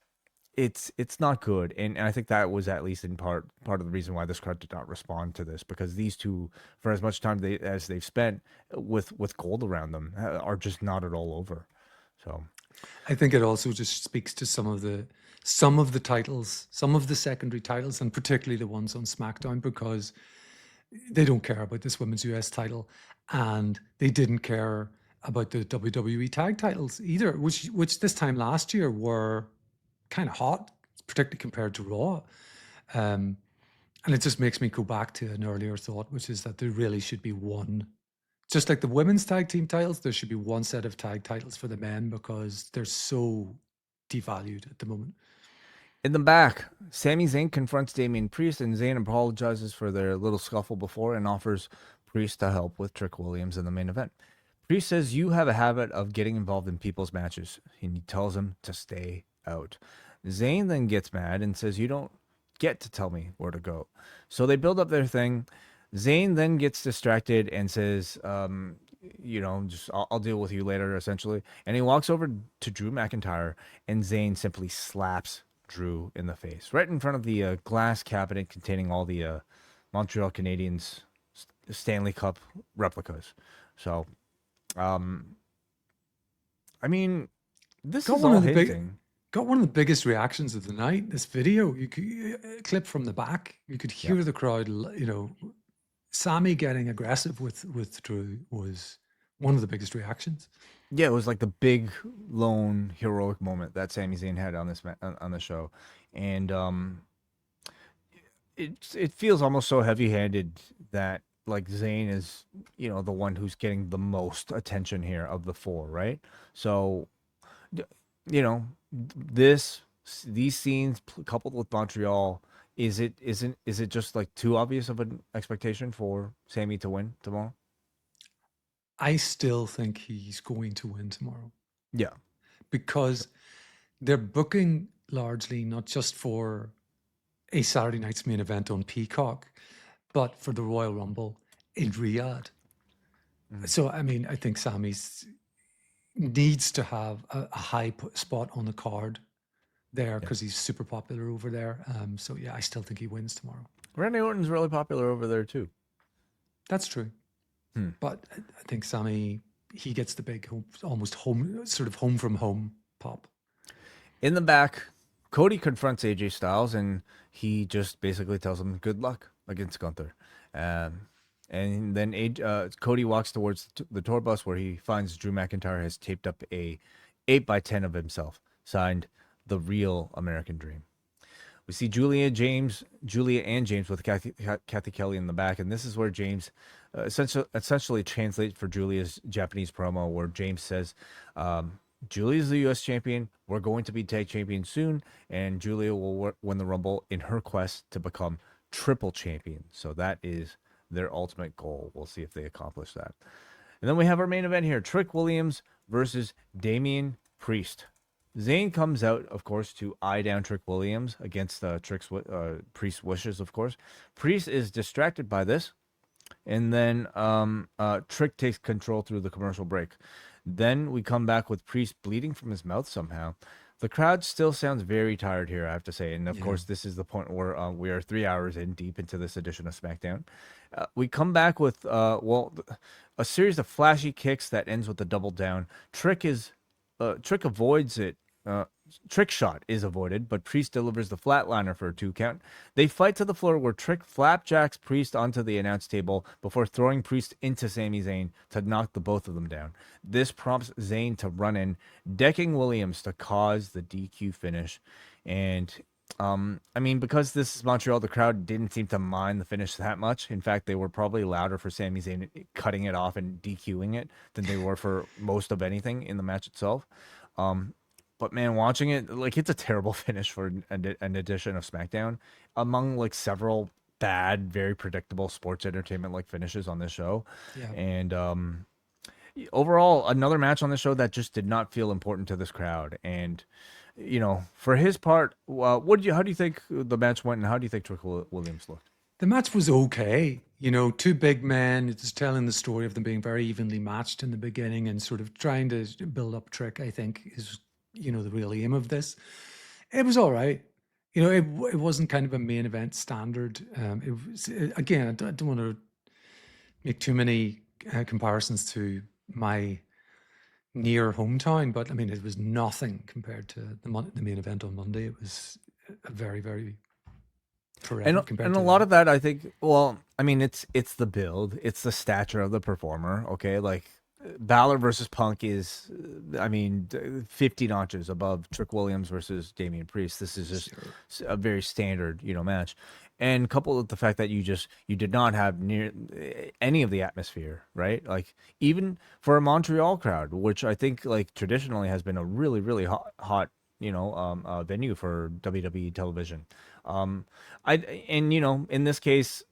it's not good, and I think that was at least in part of the reason why this crowd did not respond to this, because these two, for as much time as they've spent with gold around them, are just not at all over. So I think it also just speaks to some of the titles, some of the secondary titles, and particularly the ones on SmackDown, because they don't care about this women's US title, and they didn't care about the WWE tag titles either, which this time last year were kind of hot, particularly compared to Raw. Um, and it just makes me go back to an earlier thought, which is that there really should be one. Just like the women's tag team titles, there should be one set of tag titles for the men, because they're so devalued at the moment. in the back, Sami Zayn confronts Damian Priest, and Zayn apologizes for their little scuffle before and offers Priest to help with Trick Williams in the main event. Priest says, "You have a habit of getting involved in people's matches," and he tells him to stay out. Zayn then gets mad and says, "You don't get to tell me where to go." So they build up their thing. Zayn then gets distracted and says, just I'll deal with you later, essentially. And he walks over to Drew McIntyre, and Zayn simply slaps Drew in the face, right in front of the glass cabinet containing all the Montreal Canadiens Stanley Cup replicas. So, I mean, this Got is one all of the big, hinting. got one of the biggest reactions of the night. This video, you could a clip from the back, you could hear the crowd. Sami getting aggressive with Drew was one of the biggest reactions. Yeah, it was like the big, lone, heroic moment that Sami Zayn had on on the show, and it feels almost so heavy-handed that like Zayn is the one who's getting the most attention here of the four, right? So you know these scenes coupled with Montreal, is it just like too obvious of an expectation for Sami to win tomorrow? I still think he's going to win tomorrow, Yeah. because they're booking largely not just for a Saturday night's main event on Peacock, but for the Royal Rumble in Riyadh. So, I mean, I think Sami's needs to have a high spot on the card there, because he's super popular over there. So, yeah, I still think he wins tomorrow. Randy Orton's really popular over there too. That's true. But I think Sami, he gets the big almost home, sort of home from home pop. In the back, Cody confronts AJ Styles, and he just basically tells him good luck against Gunther. And then Cody walks towards the tour bus, where he finds Drew McIntyre has taped up a 8x10 of himself, signed "The Real American Dream." We see Julia and James with Kathy Kelly in the back, and this is where James essentially translates for Julia's Japanese promo, where James says, "Julia's the U.S. champion. We're going to be tag champions soon, and Julia will win the Rumble in her quest to become triple champion." So that is their ultimate goal. We'll see if they accomplish that. And then we have our main event here: Trick Williams versus Damian Priest. Zayn comes out, of course, to eye down Trick Williams against Priest's wishes, of course. Priest is distracted by this, and then Trick takes control through the commercial break. Then we come back with Priest bleeding from his mouth somehow. The crowd still sounds very tired here, I have to say. And, of course, this is the point where we are 3 hours in deep into this edition of SmackDown. We come back with, a series of flashy kicks that ends with a double down. Trick avoids it. Trick shot is avoided, but Priest delivers the flatliner for a 2 count. They fight to the floor, where Trick flapjacks Priest onto the announce table before throwing Priest into Sami Zayn to knock the both of them down. This prompts Zayn to run in, decking Williams to cause the DQ finish. And because this is Montreal, the crowd didn't seem to mind the finish that much. In fact, they were probably louder for Sami Zayn cutting it off and DQing it than they were for most of anything in the match itself. But man, watching it, like, it's a terrible finish for an edition of SmackDown, among like several bad, very predictable sports entertainment like finishes on this show. Yeah. And overall, another match on the show that just did not feel important to this crowd. And for his part, how do you think the match went, and how do you think Trick Williams looked? The match was okay. Two big men, it's telling the story of them being very evenly matched in the beginning and sort of trying to build up Trick, I think, is, the real aim of this. It was all right. It wasn't kind of a main event standard. It was, again, I don't want to make too many comparisons to my near hometown, but I mean, it was nothing compared to the main event on Monday. It was a very, very and a lot of that, I think, well, I mean, it's the build, it's the stature of the performer. Okay, like Balor versus Punk is, 50 notches above Trick Williams versus Damian Priest. This is just a very standard, match. And coupled with the fact that you did not have near any of the atmosphere, right? Like even for a Montreal crowd, which I think like traditionally has been a really, really hot venue for WWE television. In this case,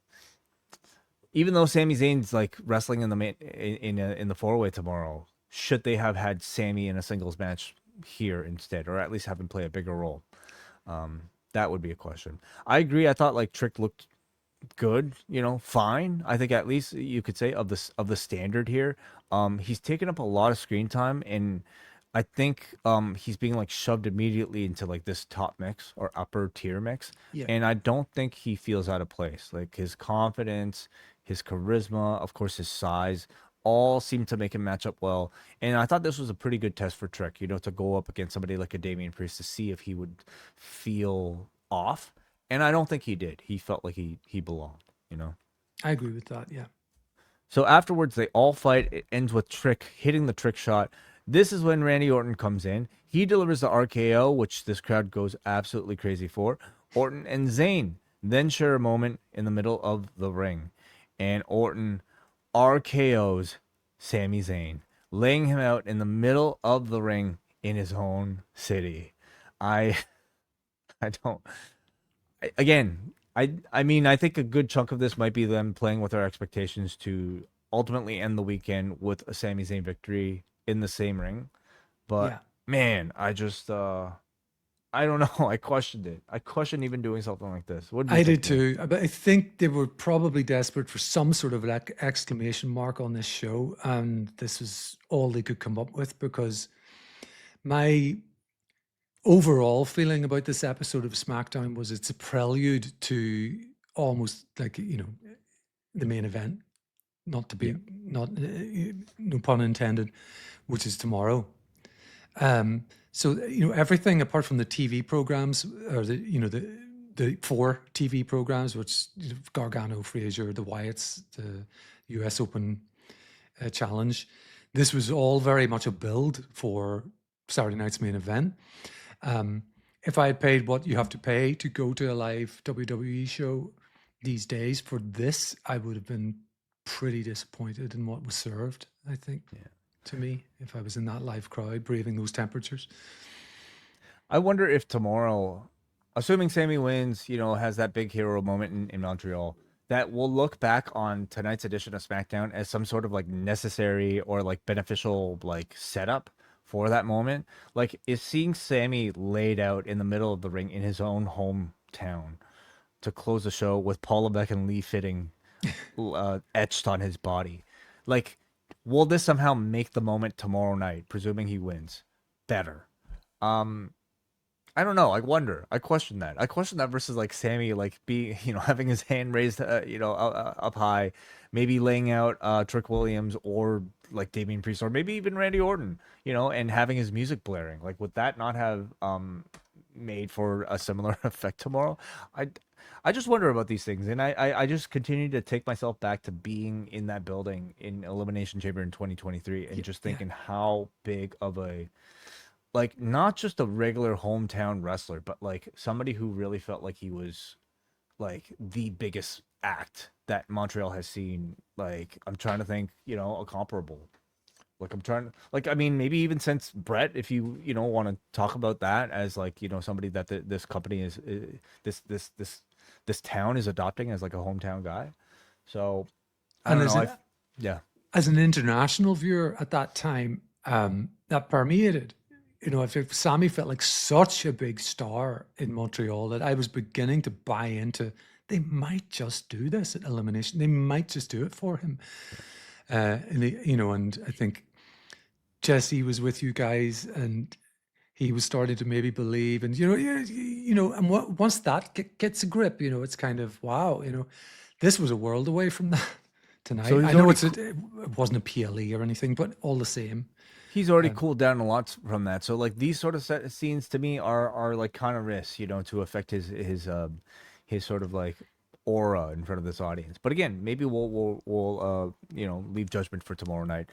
even though Sami Zayn's like wrestling in the 4-way tomorrow, should they have had Sami in a singles match here instead, or at least have him play a bigger role? That would be a question. I agree. I thought like Trick looked good, fine. I think at least you could say of the standard here. He's taken up a lot of screen time, and I think he's being like shoved immediately into like this top mix or upper tier mix. Yeah. And I don't think he feels out of place. Like his confidence, his charisma, of course his size, all seem to make him match up well. And I thought this was a pretty good test for Trick, to go up against somebody like a Damian Priest to see if he would feel off. And I don't think he did. He felt like he belonged, I agree with that, yeah. So afterwards they all fight. It ends with Trick hitting the trick shot. This is when Randy Orton comes in. He delivers the RKO, which this crowd goes absolutely crazy for. Orton and Zayn then share a moment in the middle of the ring. And Orton RKO's Sami Zayn, laying him out in the middle of the ring in his own city. I think a good chunk of this might be them playing with our expectations to ultimately end the weekend with a Sami Zayn victory in the same ring. But man, I just I don't know. I questioned it. I questioned even doing something like this. What did you think? Did too. But I think they were probably desperate for some sort of like exclamation mark on this show, and this was all they could come up with, because my overall feeling about this episode of SmackDown was it's a prelude to almost like the main event, not no pun intended, which is tomorrow. So everything apart from the TV programs, or the 4 TV programs, which Gargano, Frazier, the Wyatts, the US Open Challenge, this was all very much a build for Saturday night's main event. If I had paid what you have to pay to go to a live WWE show these days for this, I would have been pretty disappointed in what was served, I think. Yeah. To me, if I was in that live crowd braving those temperatures. I wonder if tomorrow, assuming Sami wins, has that big hero moment in Montreal, that we'll look back on tonight's edition of SmackDown as some sort of like necessary or like beneficial like setup for that moment. Like, is seeing Sami laid out in the middle of the ring in his own hometown to close the show with Paul Levesque and Lee Fitting etched on his body, like, will this somehow make the moment tomorrow night, presuming he wins, better? I don't know. I wonder. I question that. I question that versus like Sami, like being, having his hand raised, up high, maybe laying out Trick Williams or like Damian Priest or maybe even Randy Orton, and having his music blaring. Like, would that not have made for a similar effect tomorrow? I just wonder about these things, and I just continue to take myself back to being in that building in Elimination Chamber in 2023 and just thinking how big of a, like, not just a regular hometown wrestler, but like somebody who really felt like he was like the biggest act that Montreal has seen. Like, I'm trying to think, a comparable. Like, I'm trying, like, I mean, maybe even since Brett, if you want to talk about that as like, somebody that this company is this town is adopting as like a hometown guy. So I don't know. as an international viewer at that time, that permeated. You know, if Sami felt like such a big star in Montreal that I was beginning to buy into, they might just do this at Elimination. They might just do it for him. And I think Jesse was with you guys, and he was starting to maybe believe, and and once that gets a grip, it's kind of wow, this was a world away from that tonight. So I know it wasn't a PLE or anything, but all the same, he's already cooled down a lot from that. So like these sort of scenes to me are like kind of risks, to affect his sort of like aura in front of this audience. But again, maybe we'll leave judgment for tomorrow night,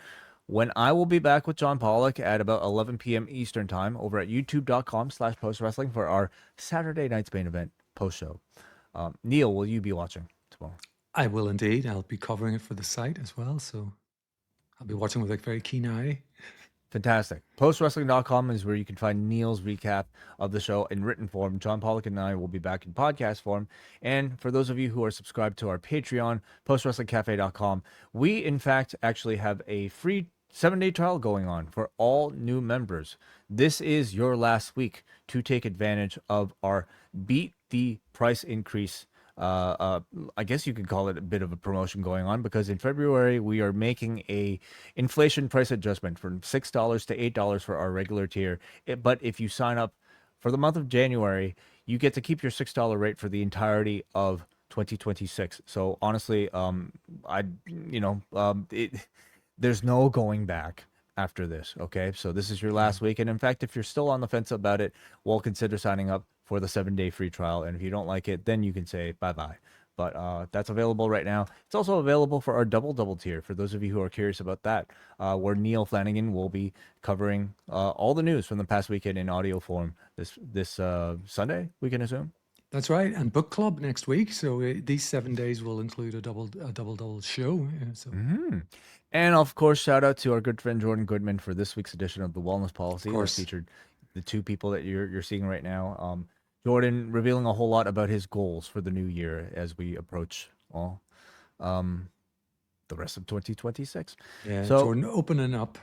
when I will be back with John Pollock at about 11 p.m. Eastern time over at youtube.com/postwrestling for our Saturday night's main event post show. Neal, will you be watching tomorrow? I will indeed. I'll be covering it for the site as well, so I'll be watching with a very keen eye. Fantastic. Postwrestling.com is where you can find Neal's recap of the show in written form. John Pollock and I will be back in podcast form. And for those of you who are subscribed to our Patreon, postwrestlingcafe.com, we in fact actually have a free 7-day trial going on for all new members. This is your last week to take advantage of our Beat the Price Increase. I guess you could call it a bit of a promotion going on, because in February we are making a inflation price adjustment from $6 to $8 for our regular tier. But if you sign up for the month of January, you get to keep your $6 rate for the entirety of 2026. So honestly, there's no going back after this. Okay, so this is your last week, and in fact, if you're still on the fence about it, well, consider signing up for the 7-day free trial. And if you don't like it, then you can say bye-bye. But that's available right now. It's also available for our double tier, for those of you who are curious about that, where Neal Flanagan will be covering all the news from the past weekend in audio form this Sunday, we can assume. That's right, and book club next week. So these 7 days will include a double show. So. And of course, shout out to our good friend Jordan Goodman for this week's edition of the Wellness Policy. That featured the two people that you're seeing right now. Jordan revealing a whole lot about his goals for the new year as we approach the rest of 2026. Yeah, so Jordan opening up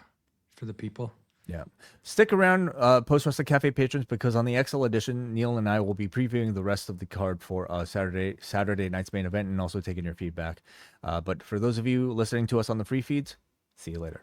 for the people. Yeah. Stick around, Post Wrestling Cafe patrons, because on the XL edition, Neal and I will be previewing the rest of the card for Saturday night's main event, and also taking your feedback. But for those of you listening to us on the free feeds, see you later.